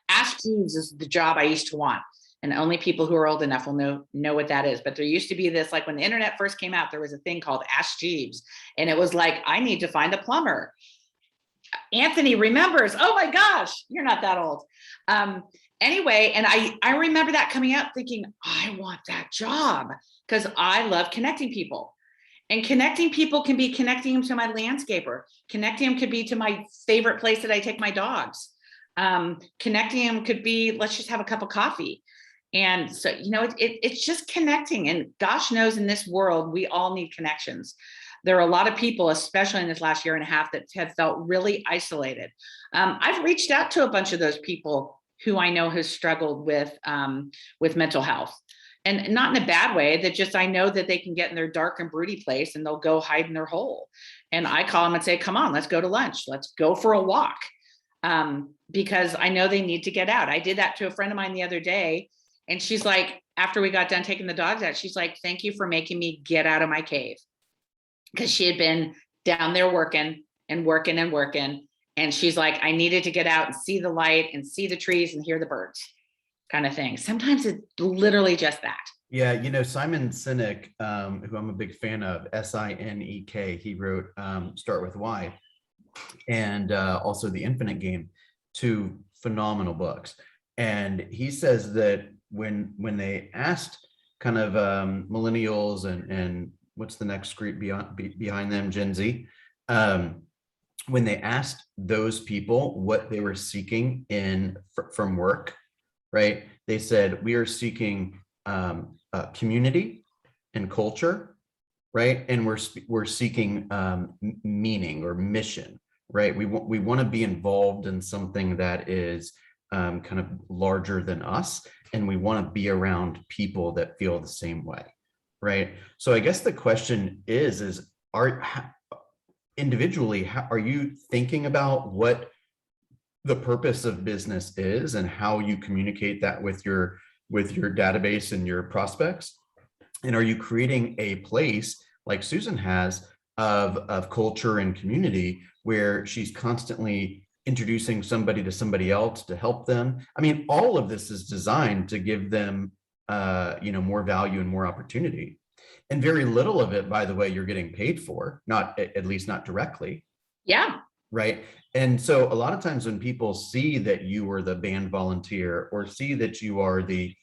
Ask Jeeves is the job I used to want. And only people who are old enough will know what that is. But there used to be this, like when the internet first came out, there was a thing called Ask Jeeves. And it was like, I need to find a plumber. Anthony remembers, oh my gosh, you're not that old. Anyway, and I remember that coming out thinking, I want that job, because I love connecting people. And connecting people can be connecting them to my landscaper. Connecting them could be to my favorite place that I take my dogs. Connecting them could be, let's just have a cup of coffee. And so, you know, it's just connecting. And gosh knows, in this world, we all need connections. There are a lot of people, especially in this last year and a half, that have felt really isolated. I've reached out to a bunch of those people who I know has struggled with mental health, and not in a bad way, that just, I know that they can get in their dark and broody place and they'll go hide in their hole. And I call them and say, come on, let's go to lunch. Let's go for a walk. Because I know they need to get out. I did that to a friend of mine the other day. And she's like, after we got done taking the dogs out, she's like, thank you for making me get out of my cave. Because she had been down there working. And she's like, I needed to get out and see the light and see the trees and hear the birds, kind of thing. Sometimes it's literally just that. Yeah, you know, Simon Sinek, who I'm a big fan of, Sinek, he wrote Start With Why, and also The Infinite Game, 2 phenomenal books. And he says that when they asked kind of millennials and what's the next group behind them, Gen Z, when they asked those people what they were seeking from work, right? They said, we are seeking community and culture, right? And we're seeking meaning or mission, right? We want to be involved in something that is kind of larger than us, and we want to be around people that feel the same way, right? So I guess the question is individually, how are you thinking about what the purpose of business is and how you communicate that with your database and your prospects? And are you creating a place like Susan has of culture and community where she's constantly introducing somebody to somebody else to help them? I mean, all of this is designed to give them more value and more opportunity. And very little of it, by the way, you're getting paid for, not at least not directly. Yeah. Right. And so a lot of times when people see that you are the band volunteer or see that you are the,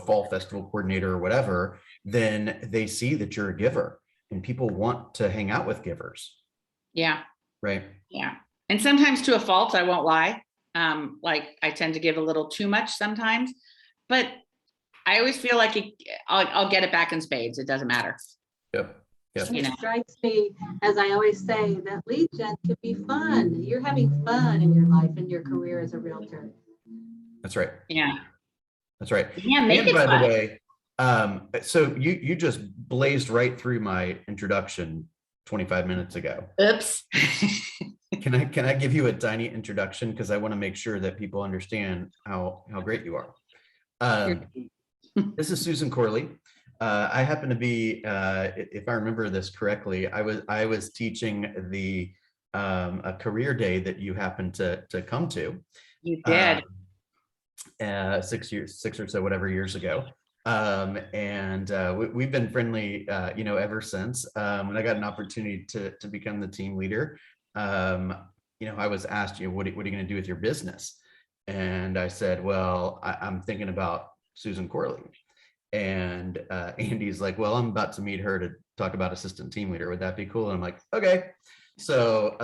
fall festival coordinator or whatever, then they see that you're a giver, and people want to hang out with givers. Yeah. Right. Yeah. And sometimes to a fault, I won't lie. Like I tend to give a little too much sometimes, but I always feel like I'll get it back in spades. It doesn't matter. Yep. Yep. It strikes me, as I always say, that lead gen can be fun. You're having fun in your life and your career as a realtor. That's right. Yeah. That's right. Yeah. Make And it by fun. the way, so you just blazed right through my introduction 25 minutes ago. Oops. Can I give you a tiny introduction, because I want to make sure that people understand how great you are. This is Susan Corley. I happen to be, if I remember this correctly, I was teaching a career day that you happened to come to. You did. 6 or so, whatever years ago. And we've been friendly, ever since. When I got an opportunity to become the team leader, I was asked, what are you going to do with your business? And I said, well, I'm thinking about Susan Corley. And Andy's like, well, I'm about to meet her to talk about assistant team leader. Would that be cool? And I'm like, okay. So,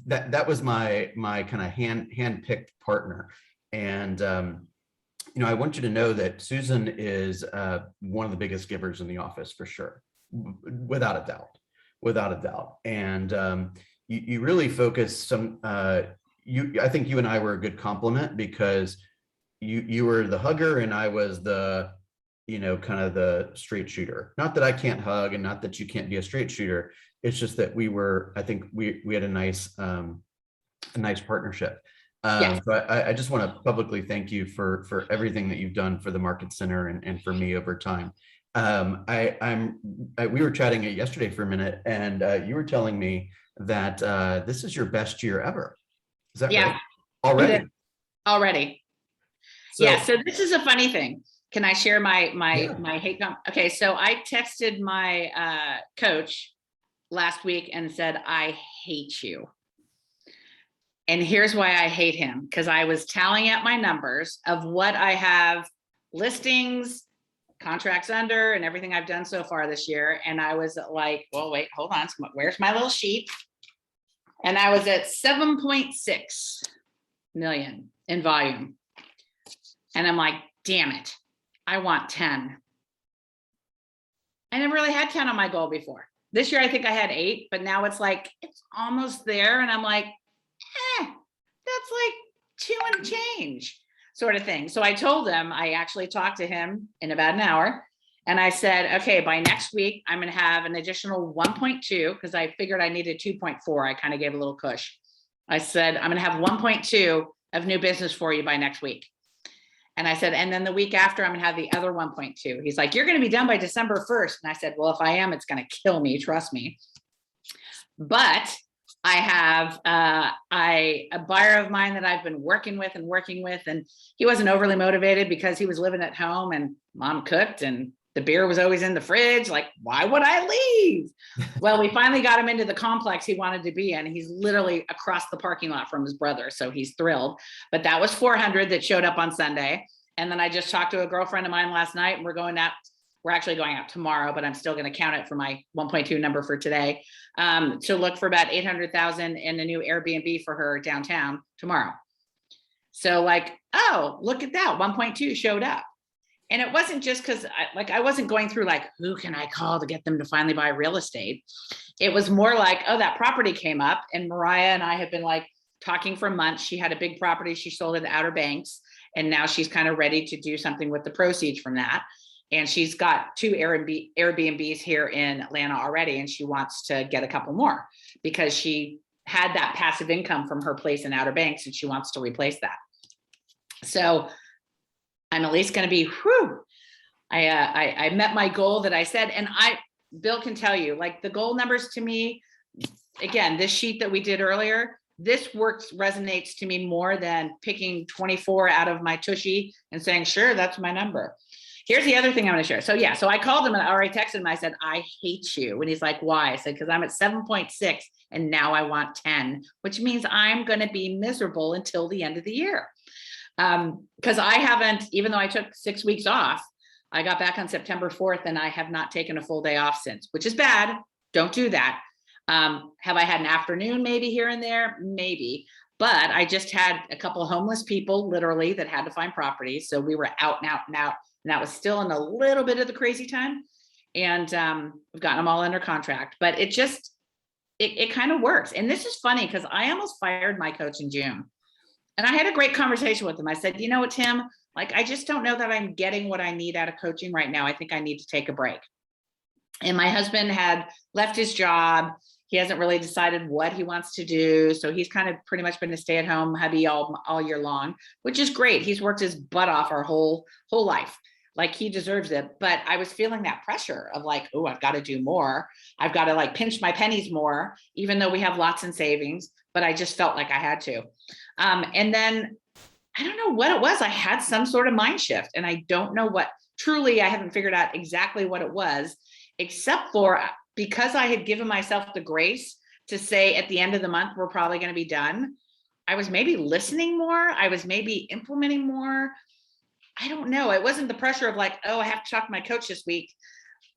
that was my kind of hand-picked partner. And, I want you to know that Susan is one of the biggest givers in the office, for sure, without a doubt. And you really focus I think you and I were a good complement, because you were the hugger and I was the, kind of the straight shooter. Not that I can't hug and not that you can't be a straight shooter. It's just that I think we had a nice partnership. Yes. So I just want to publicly thank you for everything that you've done for the Market Center and for me over time. We were chatting yesterday for a minute, and you were telling me that this is your best year ever. Is that right? Already. So, So this is a funny thing. Can I share my hate comment? Okay, so I texted my coach last week and said, I hate you. And here's why I hate him, because I was tallying up my numbers of what I have listings, contracts under, and everything I've done so far this year. And I was like, well, wait, hold on. Where's my little sheet? And I was at 7.6 million in volume. And I'm like, damn it, I want 10. I never really had 10 on my goal before. This year, I think I had 8, but now it's like, it's almost there. And I'm like, that's like 2 and change sort of thing. So I told him, I actually talked to him in about an hour, and I said, okay, by next week, I'm going to have an additional 1.2, because I figured I needed 2.4. I kind of gave a little push. I said, I'm going to have 1.2 of new business for you by next week. And I said, and then the week after, I'm going to have the other 1.2. He's like, you're going to be done by December 1st. And I said, well, if I am, it's going to kill me. Trust me. But I have a buyer of mine that I've been working with, and he wasn't overly motivated because he was living at home and mom cooked and the beer was always in the fridge. Like, why would I leave? Well, we finally got him into the complex he wanted to be in. He's literally across the parking lot from his brother. So he's thrilled. But that was 400 that showed up on Sunday. And then I just talked to a girlfriend of mine last night, and we're actually going out tomorrow, but I'm still going to count it for my 1.2 number for today, to look for about 800,000 in a new Airbnb for her downtown tomorrow. So like, oh, look at that, 1.2 showed up. And it wasn't just because I wasn't going through like, who can I call to get them to finally buy real estate? It was more like, oh, that property came up, and Mariah and I have been like talking for months. She had a big property she sold in the Outer Banks, and now she's kind of ready to do something with the proceeds from that. And she's got 2 Airbnbs here in Atlanta already, and she wants to get a couple more because she had that passive income from her place in Outer Banks, and she wants to replace that. So I'm at least going to be, I met my goal that I said, and Bill can tell you, like the goal numbers to me, again, this sheet that we did earlier, this resonates to me more than picking 24 out of my tushy and saying, sure, that's my number. Here's the other thing I'm going to share. So I called him and I already texted him. I said, I hate you. And he's like, why? I said, because I'm at 7.6 and now I want 10, which means I'm going to be miserable until the end of the year. Because I haven't, even though I took 6 weeks off, I got back on September 4th and I have not taken a full day off since, which is bad. Don't do that. Have I had an afternoon maybe here and there? Maybe. But I just had a couple of homeless people literally that had to find properties. So we were out and out and out. And that was still in a little bit of the crazy time. And we've gotten them all under contract. But it kind of works. And this is funny because I almost fired my coach in June. And I had a great conversation with him. I said, you know what, Tim, like, I just don't know that I'm getting what I need out of coaching right now. I think I need to take a break. And my husband had left his job. He hasn't really decided what he wants to do. So he's kind of pretty much been a stay-at-home hubby all year long, which is great. He's worked his butt off our whole life. Like, he deserves it. But I was feeling that pressure of like, oh, I've got to do more. I've got to like pinch my pennies more, even though we have lots in savings, but I just felt like I had to. And then I don't know what it was. I had some sort of mind shift, and I don't know what. Truly, I haven't figured out exactly what it was, except for because I had given myself the grace to say at the end of the month, we're probably going to be done. I was maybe listening more. I was maybe implementing more. I don't know. It wasn't the pressure of like, oh, I have to talk to my coach this week.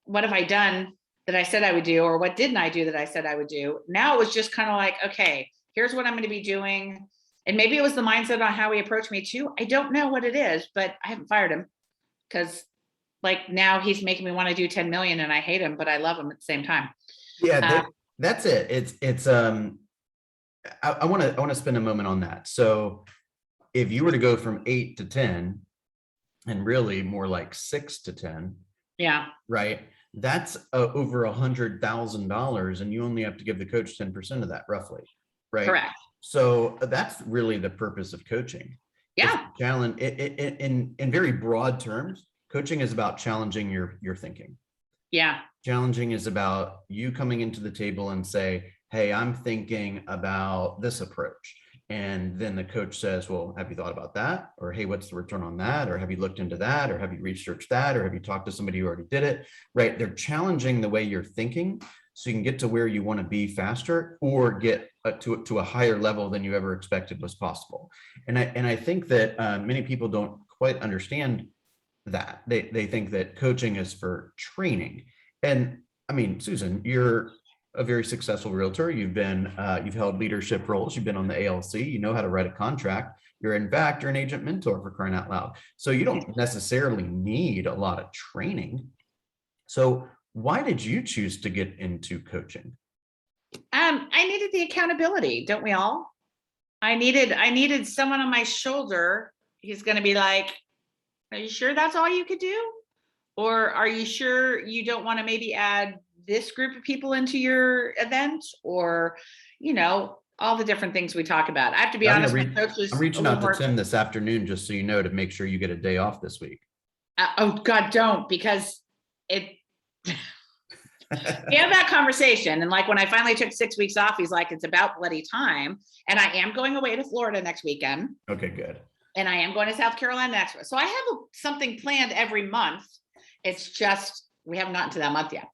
What have I done that I said I would do? Or what didn't I do that I said I would do? Now it was just kind of like, okay, here's what I'm going to be doing. And maybe it was the mindset on how he approached me too. I don't know what it is, but I haven't fired him because like now he's making me want to do 10 million and I hate him, but I love him at the same time. Yeah, that's it. I want to spend a moment on that. So if you were to go from 8 to 10 and really more like 6 to 10, yeah, right, that's over $100,000 and you only have to give the coach 10% of that roughly, right? Correct. So that's really the purpose of coaching. Yeah. Challenge in very broad terms. Coaching is about challenging your thinking. Yeah. Challenging is about you coming into the table and say, hey, I'm thinking about this approach. And then the coach says, well, have you thought about that? Or, hey, what's the return on that? Or have you looked into that? Or have you researched that? Or have you talked to somebody who already did it? Right? They're challenging the way you're thinking so you can get to where you want to be faster or get to a higher level than you ever expected was possible. And I think that many people don't quite understand that. They think that coaching is for training. And I mean, Susan, you're a very successful realtor. You've held leadership roles. You've been on the ALC. You know how to write a contract. You're in fact, you're an agent mentor, for crying out loud. So you don't necessarily need a lot of training. So why did you choose to get into coaching? I needed the accountability, don't we all? I needed someone on my shoulder. He's going to be like, are you sure that's all you could do? Or are you sure you don't want to maybe add this group of people into your event? Or, you know, all the different things we talk about. I have to be honest. I'm reaching out to Tim this afternoon, just so you know, to make sure you get a day off this week. Oh God, don't, because it, we had that conversation. And like, when I finally took 6 weeks off, he's like, it's about bloody time. And I am going away to Florida next weekend. Okay, good. And I am going to South Carolina next week. So I have something planned every month. It's just, we haven't gotten to that month yet.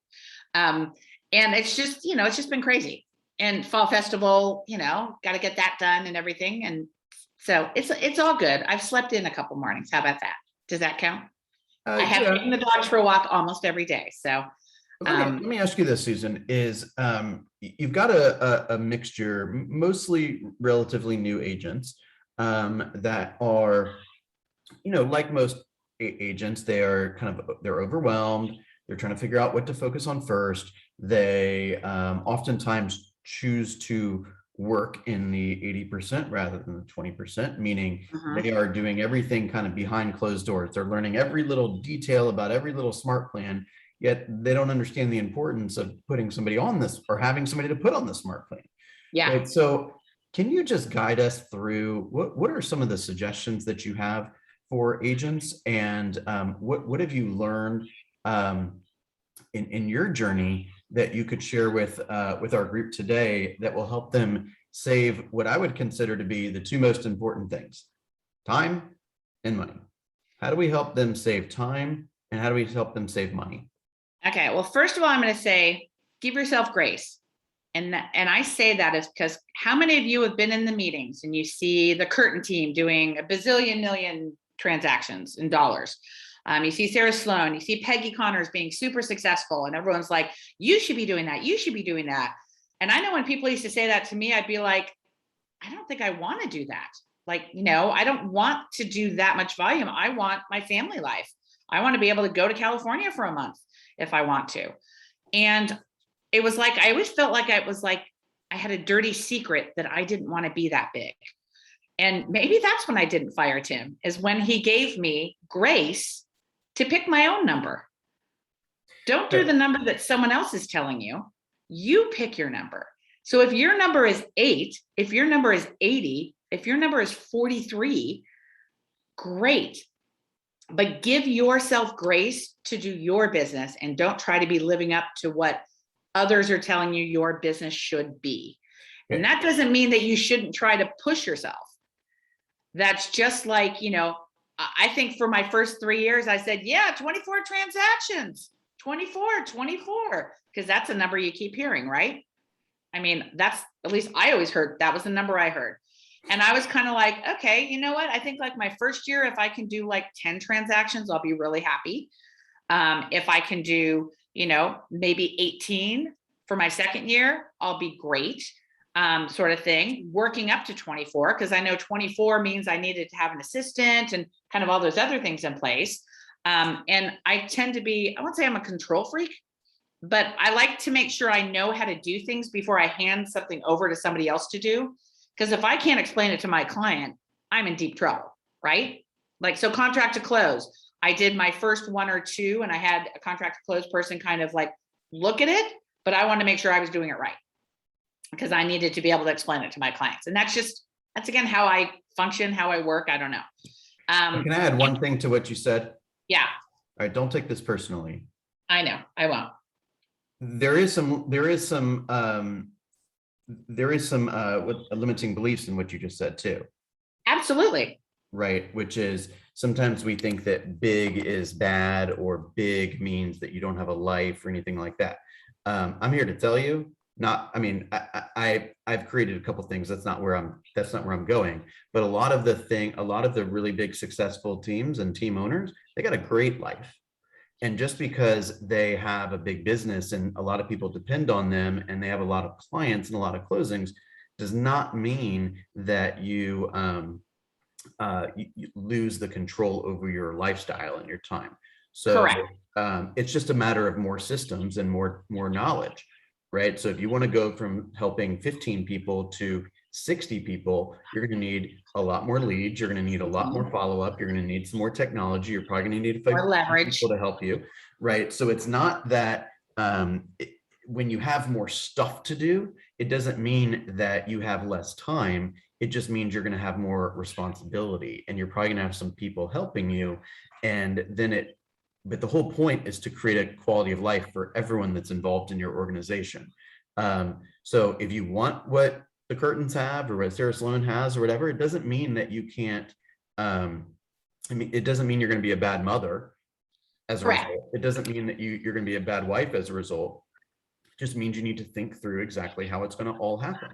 And it's just, you know, it's just been crazy. And fall festival, you know, got to get that done and everything. And so it's all good. I've slept in a couple mornings. How about that? Does that count? I have taken the dogs for a walk almost every day. So let me ask you this, Susan, is you've got a mixture, mostly relatively new agents that are, you know, like most agents, they're overwhelmed. They're trying to figure out what to focus on first. They oftentimes choose to work in the 80% rather than the 20%, meaning they are doing everything kind of behind closed doors. They're learning every little detail about every little smart plan, yet they don't understand the importance of putting somebody on this or having somebody to put on the smart plan. Yeah. Right? So can you just guide us through what are some of the suggestions that you have for agents, and what have you learned in your journey that you could share with our group today that will help them save what I would consider to be the two most important things: time and money? How do we help them save time, and how do we help them save money? Okay. Well, first of all, I'm going to say, give yourself grace. And I say that is because how many of you have been in the meetings and you see the curtain team doing a bazillion million transactions in dollars? You see Sarah Sloan, you see Peggy Connors being super successful, and everyone's like, you should be doing that. You should be doing that. And I know when people used to say that to me, I'd be like, I don't think I want to do that. Like, I don't want to do that much volume. I want my family life. I want to be able to go to California for a month if I want to. And it was like, I always felt like I had a dirty secret that I didn't want to be that big. And maybe that's when I didn't fire Tim, is when he gave me grace to pick my own number. Don't do the number that someone else is telling you. You pick your number. So if your number is 8, if your number is 80, if your number is 43, great. But give yourself grace to do your business, and don't try to be living up to what others are telling you your business should be. And that doesn't mean that you shouldn't try to push yourself. That's just like, I think for my first 3 years, I said, 24 transactions, 24, because that's a number you keep hearing, right? I mean, that's, at least I always heard, that was the number I heard. And I was kind of like, okay, you know what? I think like my first year, if I can do like 10 transactions, I'll be really happy. If I can do, maybe 18 for my second year, I'll be great. Sort of thing, working up to 24, because I know 24 means I needed to have an assistant and kind of all those other things in place. And I tend to be, I won't say I'm a control freak, but I like to make sure I know how to do things before I hand something over to somebody else to do. Because if I can't explain it to my client, I'm in deep trouble, right? Like, so contract to close, I did my first 1 or 2, and I had a contract to close person kind of like look at it, but I wanted to make sure I was doing it right, because I needed to be able to explain it to my clients. And that's again, how I function, how I work. I don't know. Can I add one thing to what you said? Yeah. All right. Don't take this personally. I know. I won't. There is some limiting beliefs in what you just said too. Absolutely. Right. Which is, sometimes we think that big is bad, or big means that you don't have a life or anything like that. I'm here to tell you, I've created a couple things. That's not where I'm going. But a lot of the really big successful teams and team owners, they got a great life. And just because they have a big business and a lot of people depend on them and they have a lot of clients and a lot of closings, does not mean that you lose the control over your lifestyle and your time. So it's just a matter of more systems and more knowledge. Right. So if you want to go from helping 15 people to 60 people, you're going to need a lot more leads. You're going to need a lot more follow-up. You're going to need some more technology. You're probably going to need more leverage people to help you. Right. So it's not that when you have more stuff to do, it doesn't mean that you have less time. It just means you're going to have more responsibility, and you're probably going to have some people helping you. And then but the whole point is to create a quality of life for everyone that's involved in your organization. So if you want what the curtains have or what Sarah Sloan has or whatever, it doesn't mean that you can't, it doesn't mean you're going to be a bad mother as a result. It doesn't mean that you're going to be a bad wife as a result. It just means you need to think through exactly how it's going to all happen.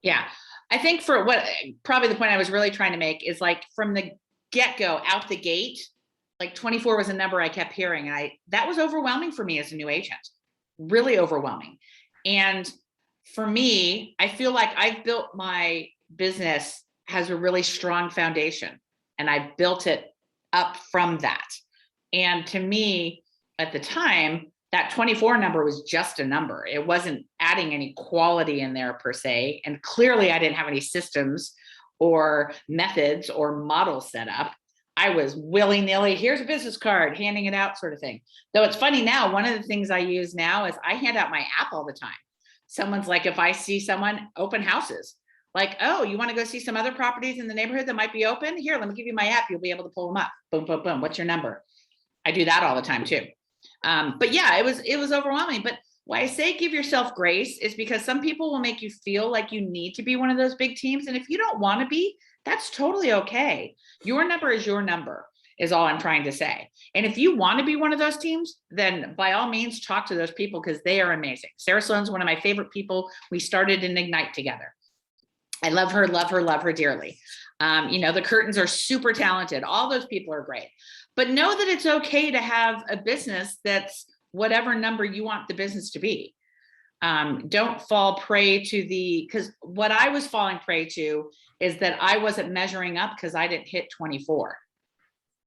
Yeah. I think for what probably the point I was really trying to make is, like, from the get-go, out the gate, like 24 was a number I kept hearing. And that was overwhelming for me as a new agent, really overwhelming. And for me, I feel like I've built my business has a really strong foundation, and I built it up from that. And to me, at the time, that 24 number was just a number. It wasn't adding any quality in there per se. And clearly I didn't have any systems or methods or models set up. I was willy-nilly, here's a business card, handing it out sort of thing. Though it's funny now, one of the things I use now is I hand out my app all the time. Someone's like, if I see someone open houses, like, oh, you want to go see some other properties in the neighborhood that might be open? Here, let me give you my app. You'll be able to pull them up. Boom, boom, boom. What's your number? I do that all the time too. But yeah, it was overwhelming. But why I say give yourself grace is because some people will make you feel like you need to be one of those big teams. And if you don't want to be, that's totally okay. Your number is your number, is all I'm trying to say. And if you want to be one of those teams, then by all means, talk to those people because they are amazing. Sarah Sloan's one of my favorite people. We started in Ignite together. I love her, love her, love her dearly. You know, the Curtains are super talented. All those people are great. But know that it's okay to have a business that's whatever number you want the business to be. Don't fall prey to because what I was falling prey to is that I wasn't measuring up because I didn't hit 24.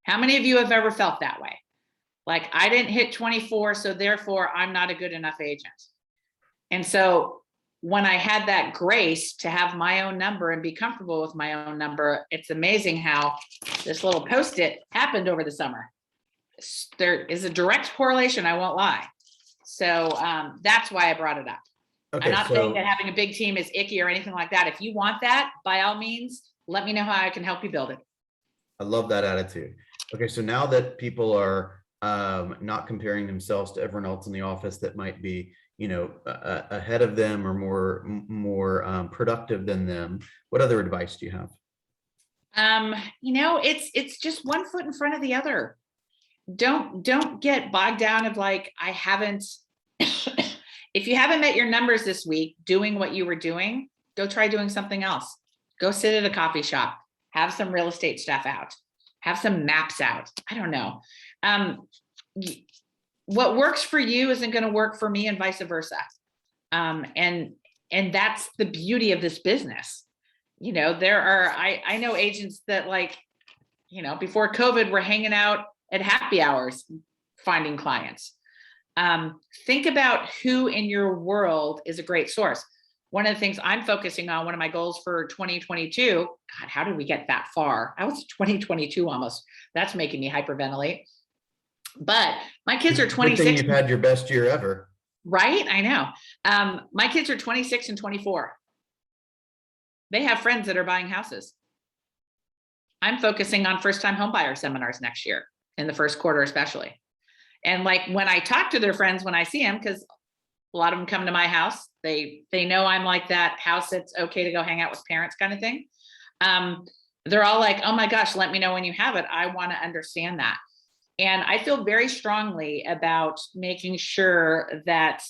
How many of you have ever felt that way? Like I didn't hit 24, so therefore I'm not a good enough agent. And so when I had that grace to have my own number and be comfortable with my own number, it's amazing how this little Post-it happened over the summer. There is a direct correlation, I won't lie. So that's why I brought it up. Okay, I'm not so saying that having a big team is icky or anything like that. If you want that, by all means, let me know how I can help you build it. I love that attitude. Okay, so now that people are not comparing themselves to everyone else in the office that might be, you know, ahead of them or more productive than them, what other advice do you have? You know, it's just one foot in front of the other. Don't get bogged down of like, I haven't, if you haven't met your numbers this week doing what you were doing, go try doing something else. Go sit at a coffee shop, have some real estate stuff out, have some maps out. I don't know. What works for you isn't going to work for me and vice versa. And that's the beauty of this business. You know, I know agents that like, you know, before COVID were hanging out at happy hours, finding clients. Think about who in your world is a great source. One of the things I'm focusing on, one of my goals for 2022, God, how did we get that far? I was 2022 almost. That's making me hyperventilate. But my kids are 26. Good thing you've had your best year ever. Right? I know. My kids are 26 and 24. They have friends that are buying houses. I'm focusing on first-time homebuyer seminars next year in the first quarter, especially. And like when I talk to their friends, when I see them, because a lot of them come to my house, they know I'm like that house that's okay to go hang out with parents kind of thing. They're all like, oh my gosh, let me know when you have it. I want to understand that. And I feel very strongly about making sure that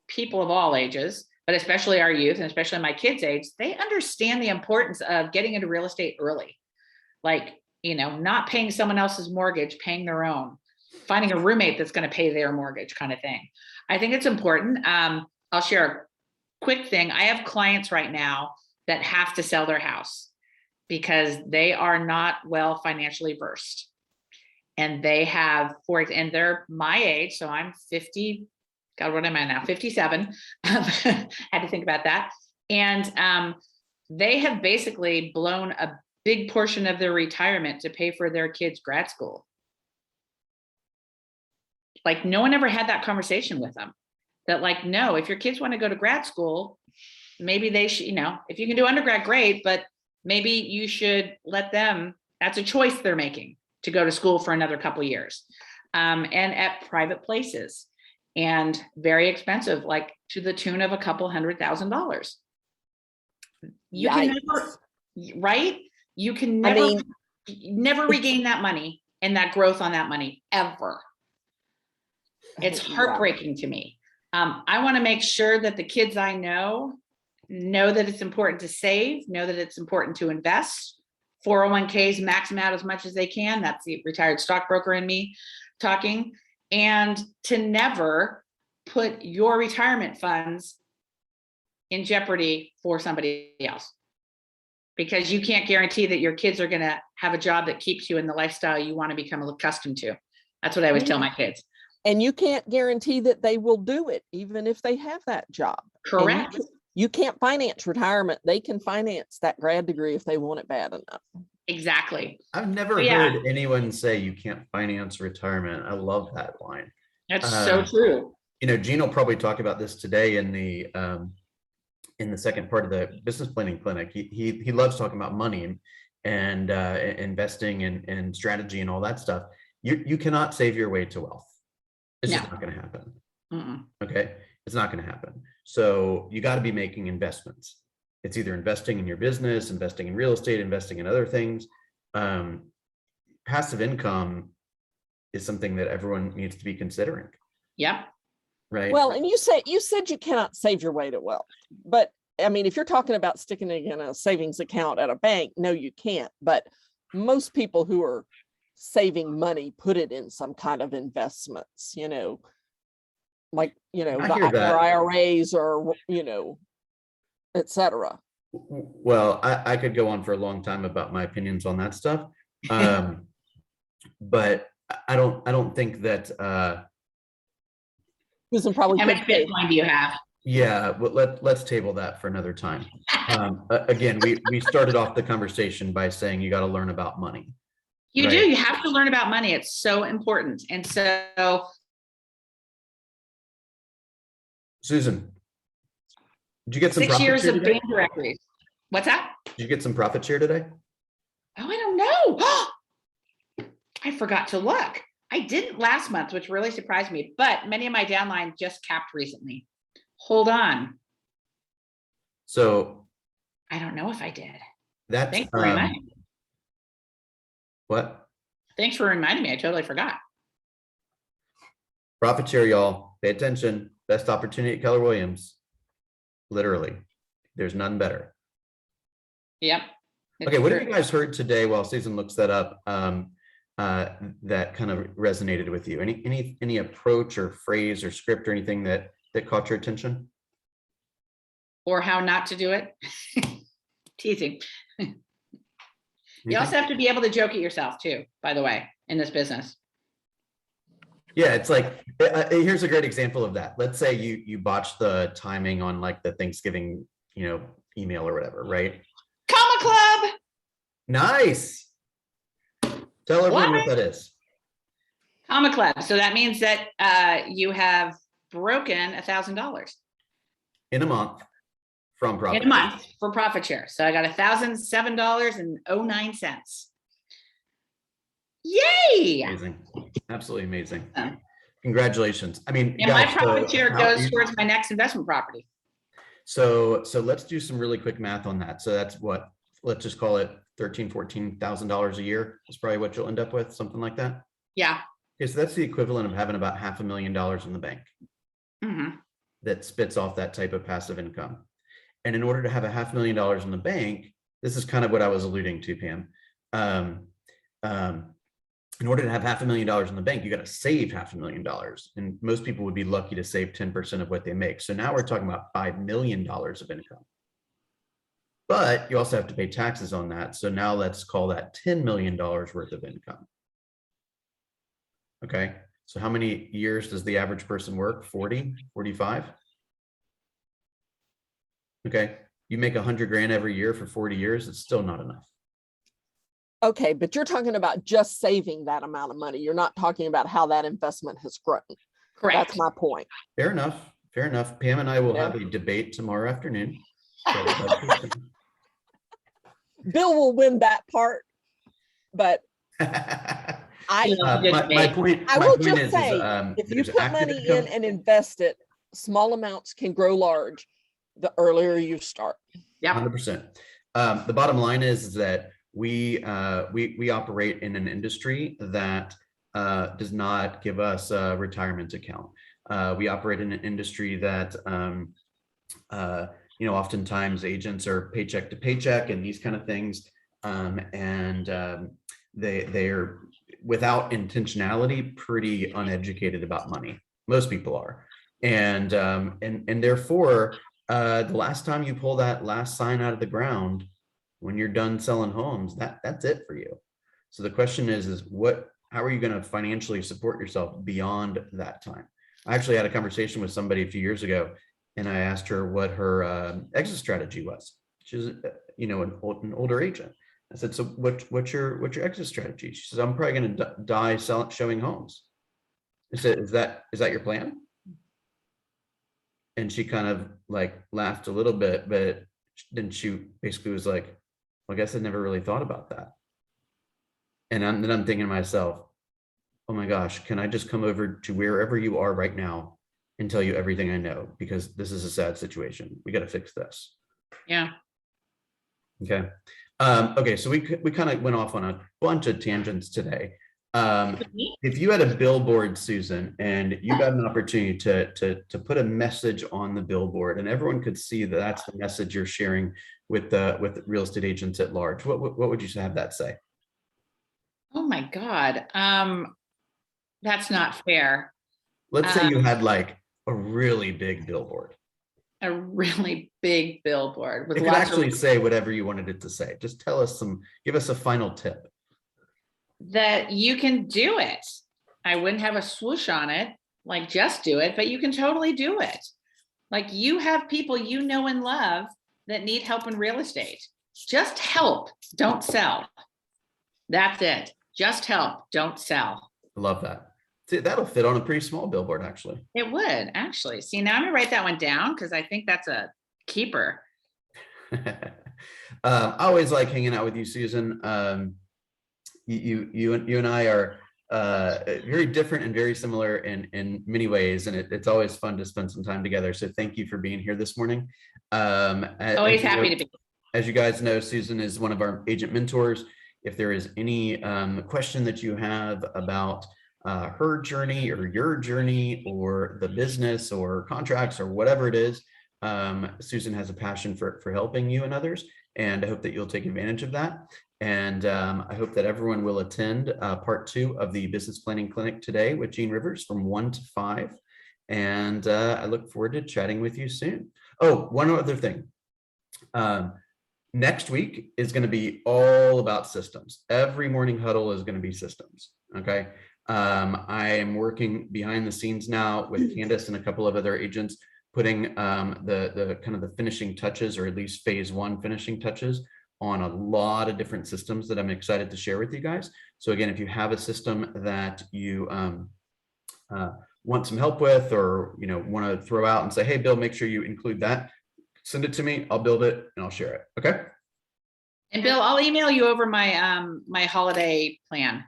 people of all ages, but especially our youth and especially my kids' age, they understand the importance of getting into real estate early. Like, you know, not paying someone else's mortgage, paying their own, finding a roommate that's going to pay their mortgage kind of thing. I think it's important. I'll share a quick thing. I have clients right now that have to sell their house because they are not well financially versed. And they have, and they're my age, so I'm 50, God, what am I now? 57. Had to think about that. And they have basically blown a big portion of their retirement to pay for their kids' grad school. Like no one ever had that conversation with them. That like, no, if your kids want to go to grad school, maybe they should, you know, if you can do undergrad, great, but maybe you should let them, that's a choice they're making to go to school for another couple of years. And at private places and very expensive, like to the tune of a couple $100,000. You can never, right? You can never, never regain that money and that growth on that money ever. It's heartbreaking to me. I want to make sure that the kids I know that it's important to save, know that it's important to invest. 401ks, max them out as much as they can. That's the retired stockbroker in me talking. And to never put your retirement funds in jeopardy for somebody else. because you can't guarantee that your kids are going to have a job that keeps you in the lifestyle you want to become accustomed to. That's what I always tell my kids. And you can't guarantee that they will do it, even if they have that job. And Correct. you can't finance retirement. They can finance that grad degree if they want it bad enough. Exactly. I've never Yeah. heard anyone say you can't finance retirement. I love that line. That's so true. You know, Gene will probably talk about this today in the second part of the business planning clinic. He loves talking about money and investing and strategy and all that stuff. You cannot save your way to wealth. It's just not going to happen. Mm-mm. Okay, it's not going to happen. So you got to be making investments. It's either investing in your business, investing in real estate, investing in other things. Passive income is something that everyone needs to be considering. Yep. Right. Well, and you said you cannot save your way to wealth, but I mean, if you're talking about sticking it in a savings account at a bank, no, you can't. But most people who are saving money put it in some kind of investments, like I hear that. or IRAs or et cetera. Well, I could go on for a long time about my opinions on that stuff. But I don't think that Susan probably How could much say, Bitcoin do you have? yeah, well, let's table that for another time. Again, we started off the conversation by saying you got to learn about money. You Right. do. You have to learn about money. It's so important. And so, Susan, did you get some 6 profit years share of today? band directories. What's that? Did you get some profit share today? Oh, I don't know. I forgot to look. I didn't last month, which really surprised me, but many of my downline just capped recently. Hold on. So I don't know if I did. that's Thanks for reminding me. what? Thanks for reminding me. I totally forgot. Profit share, y'all. Pay attention. Best opportunity at Keller Williams. Literally, there's none better. Yep. It's Okay, what have true. you guys heard today while Susan looks that up that kind of resonated with you? Any approach or phrase or script or anything that caught your attention? Or how not to do it? Teasing. You Anything? also have to be able to joke at yourself too, by the way, in this business. Yeah, it's like, here's a great example of that. Let's say you botch the timing on like the Thanksgiving, email or whatever, right? Comma Club. Nice. Tell everyone what What? that is. Comma Club. So that means that you have broken $1,000 In a month from profit. in a month for profit share. So I got $1,007.09. Yay! Amazing. Absolutely amazing. Yeah. Congratulations. I mean, And my guys, profit so share how goes you- towards my next investment property. So let's do some really quick math on that. So that's what, let's just call it $13,000-$14,000 a year is probably what you'll end up with, something like that. Yeah. Okay, so that's the equivalent of having about $500,000 in the bank Mhm. that spits off that type of passive income. And in order to have $500,000 in the bank, this is kind of what I was alluding to, Pam. In order to have $500,000 in the bank, you got to save $500,000. And most people would be lucky to save 10% of what they make. So now we're talking about $5 million of income. But you also have to pay taxes on that. So now let's call that $10 million worth of income. Okay. So how many years does the average person work? 40, 45? Okay. You make 100 grand every year for 40 years. It's still not enough. Okay, but you're talking about just saving that amount of money. You're not talking about how that investment has grown. Correct. That's my point. Fair enough. Fair enough. Pam and I will Yeah. have a debate tomorrow afternoon. So Bill will win that part, but that's- I my point. I my will point just is, say, if you there's put active money income. in and invest it, small amounts can grow large the earlier you start. Yep. 100%. The bottom line is that we operate in an industry that does not give us a retirement account. We operate in an industry that oftentimes agents are paycheck to paycheck and these kind of things, they're without intentionality pretty uneducated about money. Most people are, and therefore the last time you pull that last sign out of the ground, When you're done selling homes, that's it for you. So the question is how are you going to financially support yourself beyond that time? I actually had a conversation with somebody a few years ago, and I asked her what her exit strategy was. She's, an older agent. I said, so what's your exit strategy? She says, I'm probably going to die showing homes. I said, is that your plan? And she kind of like laughed a little bit, but then she basically was like, well, I guess I never really thought about that. And then I'm thinking to myself, oh my gosh, can I just come over to wherever you are right now and tell you everything I know? Because this is a sad situation. We got to fix this. Yeah. Okay. Okay. So we kind of went off on a bunch of tangents today. If you had a billboard, Susan, and you got an opportunity to put a message on the billboard and everyone could see that that's the message you're sharing with real estate agents at large, what would you have that say? Oh my God. That's not fair. Let's say you had like a really big billboard. A really big billboard with It could lots actually of say whatever you wanted it to say. Just give us a final tip. that you can do it. I wouldn't have a swoosh on it, like just do it, but you can totally do it. Like you have people you know and love that need help in real estate. Just help, don't sell. That's it. Just help, don't sell. I love that. See, that'll fit on a pretty small billboard, actually. It would actually. See, now I'm gonna write that one down because I think that's a keeper. I always like hanging out with you, Susan. You and I are very different and very similar in many ways, and it's always fun to spend some time together. So thank you for being here this morning. Always happy to be. As you guys know, Susan is one of our agent mentors. If there is any question that you have about her journey or your journey or the business or contracts or whatever it is, Susan has a passion for helping you and others, and I hope that you'll take advantage of that. And I hope that everyone will attend part 2 of the business planning clinic today with Gene Rivers from 1 to 5. And I look forward to chatting with you soon. Oh, one other thing. Next week is going to be all about systems. Every morning huddle is going to be systems. Okay. I am working behind the scenes now with Candace and a couple of other agents, putting the kind of the finishing touches, or at least phase 1 finishing touches on a lot of different systems that I'm excited to share with you guys. So again, if you have a system that you want some help with, or want to throw out and say, hey, Bill, make sure you include that, send it to me. I'll build it and I'll share it. Okay. And Bill, I'll email you over my my holiday plan.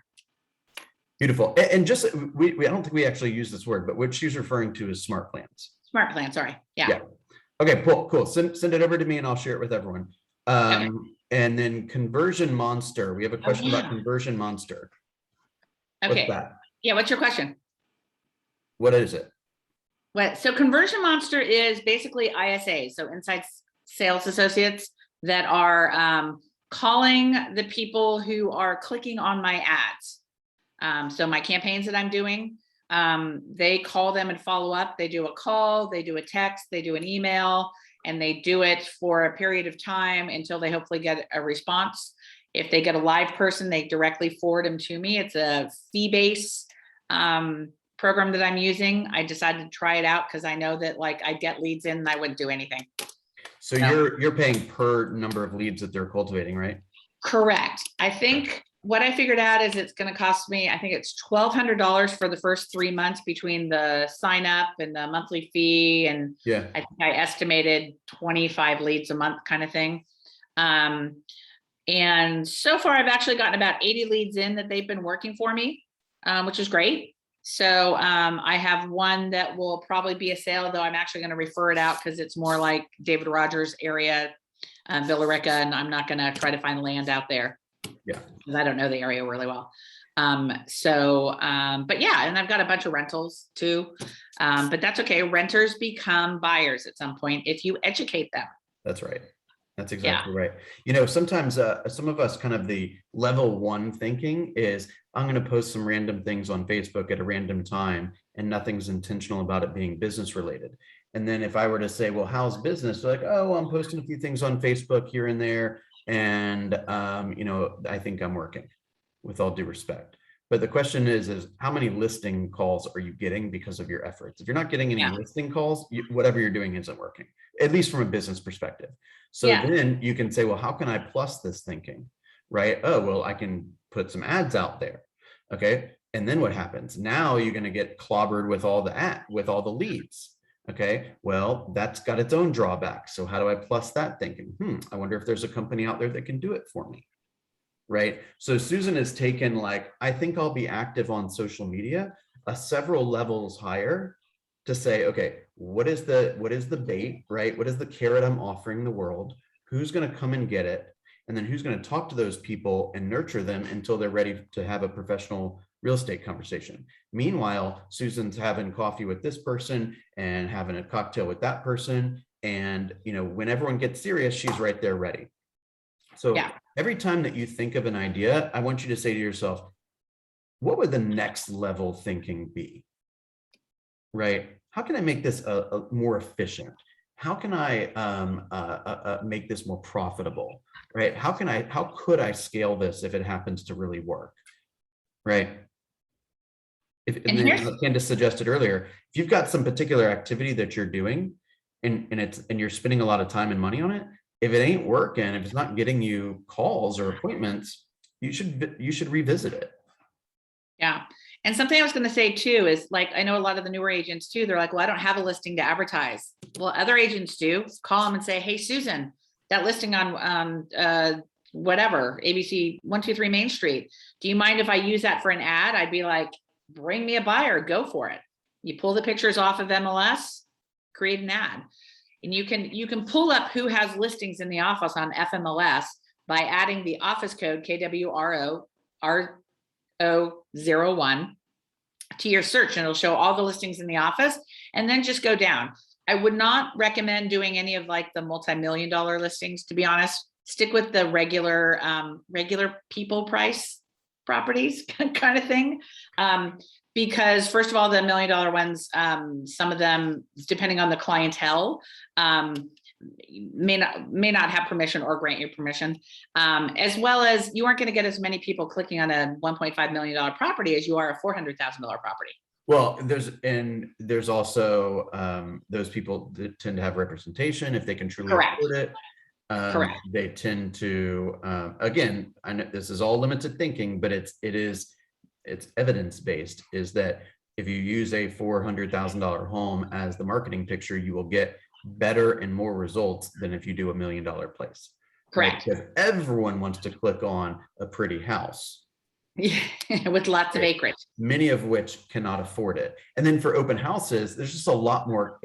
Beautiful. And just I don't think we actually use this word, but what she's referring to is smart plans. Smart plan, sorry. Yeah. Okay, cool. Send it over to me and I'll share it with everyone. Okay. And then Conversion Monster. We have a question about yeah. Conversion Monster. Okay. What's that? Yeah, what's your question? What is it? So Conversion Monster is basically ISA, so inside sales associates that are calling the people who are clicking on my ads. So my campaigns that I'm doing, they call them and follow up. They do a call, they do a text, they do an email, and they do it for a period of time until they hopefully get a response. If they get a live person, they directly forward them to me. It's a fee-based program that I'm using. I decided to try it out because I know that like I get leads in and I wouldn't do anything. So you're paying per number of leads that they're cultivating, right? Correct. I think what I figured out is it's going to cost me, I think it's $1,200 for the first 3 months between the sign up and the monthly fee. And yeah, I think I estimated 25 leads a month kind of thing. And so far I've actually gotten about 80 leads in that they've been working for me, which is great. So I have one that will probably be a sale, though I'm actually going to refer it out because it's more like David Rogers area, Villa Rica, and I'm not going to try to find land out there. Yeah, because I don't know the area really well. But yeah, and I've got a bunch of rentals too, but that's okay. Renters become buyers at some point if you educate them. that's right. That's exactly right. Sometimes some of us kind of the level 1 thinking is I'm going to post some random things on Facebook at a random time and nothing's intentional about it being business related. And then if I were to say, well, how's business? They're like, oh, I'm posting a few things on Facebook here and there. and I think I'm working, with all due respect. But the question is how many listing calls are you getting because of your efforts? If you're not getting any Yeah. listing calls, whatever you're doing isn't working, at least from a business perspective. So Yeah. then you can say, well, how can I plus this thinking, right? Oh, well, I can put some ads out there. Okay. And then what happens? Now you're going to get clobbered with all the leads. Okay. Well, that's got its own drawbacks. So how do I plus that thinking? I wonder if there's a company out there that can do it for me. Right. So Susan has taken, like, I think I'll be active on social media, several levels higher, to say, okay, what is the bait, right? What is the carrot I'm offering the world? Who's going to come and get it? And then who's going to talk to those people and nurture them until they're ready to have a professional real estate conversation. Meanwhile, Susan's having coffee with this person and having a cocktail with that person. And, when everyone gets serious, she's right there ready. So Yeah. every time that you think of an idea, I want you to say to yourself, what would the next level thinking be? Right? How can I make this a more efficient? How can I make this more profitable? Right? How could I scale this if it happens to really work? Right? And then, like Candace suggested earlier, if you've got some particular activity that you're doing and you're spending a lot of time and money on it, if it ain't working, if it's not getting you calls or appointments, you should revisit it. Yeah. And something I was going to say too is, like, I know a lot of the newer agents too, they're like, well, I don't have a listing to advertise. Well, other agents do. Call them and say, hey, Susan, that listing on whatever, ABC 123 Main Street, do you mind if I use that for an ad? I'd be like, bring me a buyer, go for it. You pull the pictures off of MLS, create an ad. And you can pull up who has listings in the office on FMLS by adding the office code KWRO01 to your search, and it'll show all the listings in the office, and then just go down. I would not recommend doing any of, like, the multi-million-dollar listings, to be honest. Stick with the regular people price properties kind of thing. Because first of all, the $1 million ones, some of them, depending on the clientele, may not have permission or grant you permission, as well as you aren't going to get as many people clicking on a $1.5 million property as you are a $400,000 property. Well, there's also those people that tend to have representation if they can truly afford it. Correct. They tend to, again, I know this is all limited thinking, but it's evidence-based, is that if you use a $400,000 home as the marketing picture, you will get better and more results than if you do $1 million place. Correct. Right? Because everyone wants to click on a pretty house. With lots of acreage. Many of which cannot afford it. And then for open houses, there's just a lot more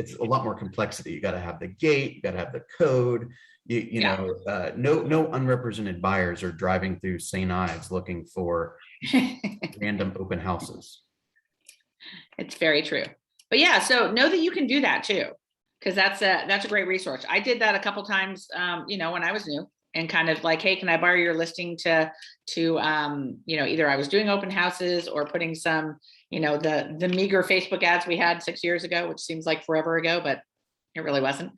complexity. You got to have the gate, you got to have the code. No unrepresented buyers are driving through St. Ives looking for random open houses. It's very true. But yeah, so know that you can do that too, because that's a great resource. I did that a couple times, when I was new, and kind of like, hey, can I borrow your listing to either I was doing open houses or putting some, the meager Facebook ads we had 6 years ago, which seems like forever ago, but it really wasn't.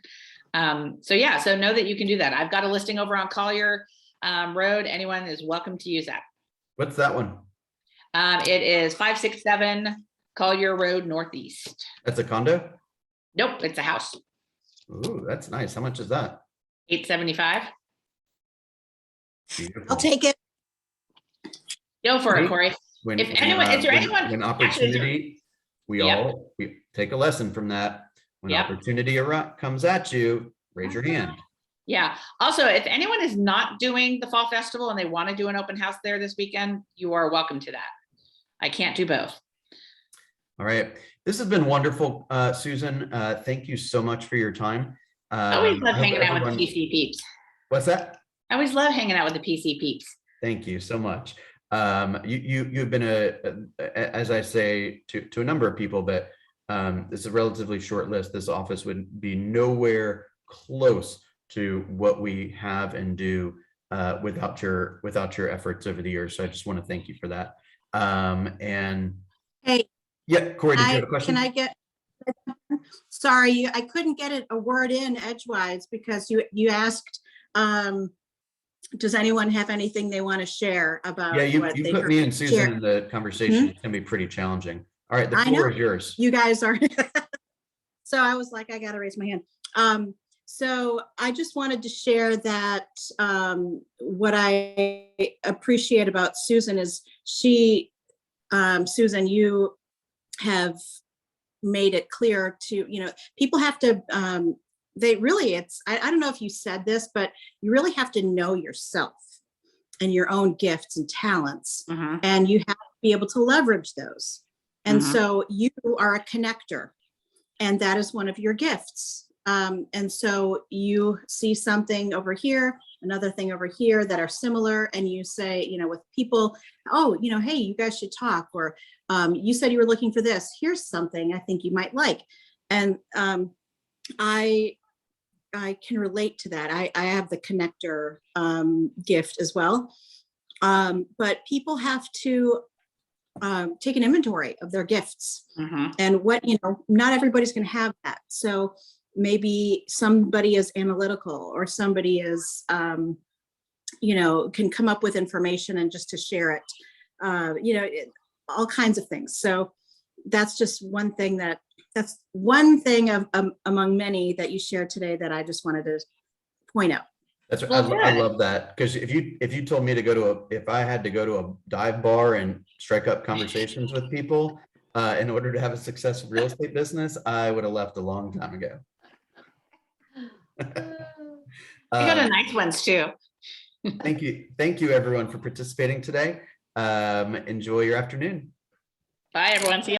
So know that you can do that. I've got a listing over on Collier Road. Anyone is welcome to use that. What's that one? It is 567 Collier Road Northeast. That's a condo? Nope, it's a house. Ooh, that's nice. How much is that? $875. Beautiful. I'll take it. Go for it, Corey. Is there anyone? When opportunity, we take a lesson from that. When opportunity comes at you, raise your hand. Yeah. Also, if anyone is not doing the fall festival and they want to do an open house there this weekend, you are welcome to that. I can't do both. All right. This has been wonderful, Susan. Thank you so much for your time. I always love hanging out with the PC peeps. What's that? I always love hanging out with the PC peeps. Thank you so much. You've been as I say to a number of people, but this is a relatively short list. This office would be nowhere close to what we have and do without your efforts over the years. So I just want to thank you for that. And Hey, yeah, Corey, did you have a question? Can I get? Sorry, I couldn't get it a word in edgewise because you asked does anyone have anything they want to share about Yeah, you what they put heard? me and Susan Share. in the conversation. It's gonna be pretty challenging. All right, the I floor know. is yours. You guys are. So I was like, I got to raise my hand. So I just wanted to share that what I appreciate about Susan is Susan, you have made it clear to, people have to, I don't know if you said this, but you really have to know yourself and your own gifts and talents, and you have to be able to leverage those. And so you are a connector, and that is one of your gifts. And so you see something over here, another thing over here that are similar, and you say, with people, oh, hey, you guys should talk, or you said you were looking for this. Here's something I think you might like. And I can relate to that. I have the connector gift as well. But people have to take an inventory of their gifts and what, not everybody's going to have that. So maybe somebody is analytical, or somebody is, can come up with information and just to share it, all kinds of things. So that's just one thing that's one thing among many that you shared today that I just wanted to point out. That's Well, I good. love that, because if you told me to go to if I had to go to a dive bar and strike up conversations with people in order to have a successful real estate business, I would have left a long time ago. You go to nice ones too. Thank you everyone for participating today. Enjoy your afternoon. Bye, everyone. See you.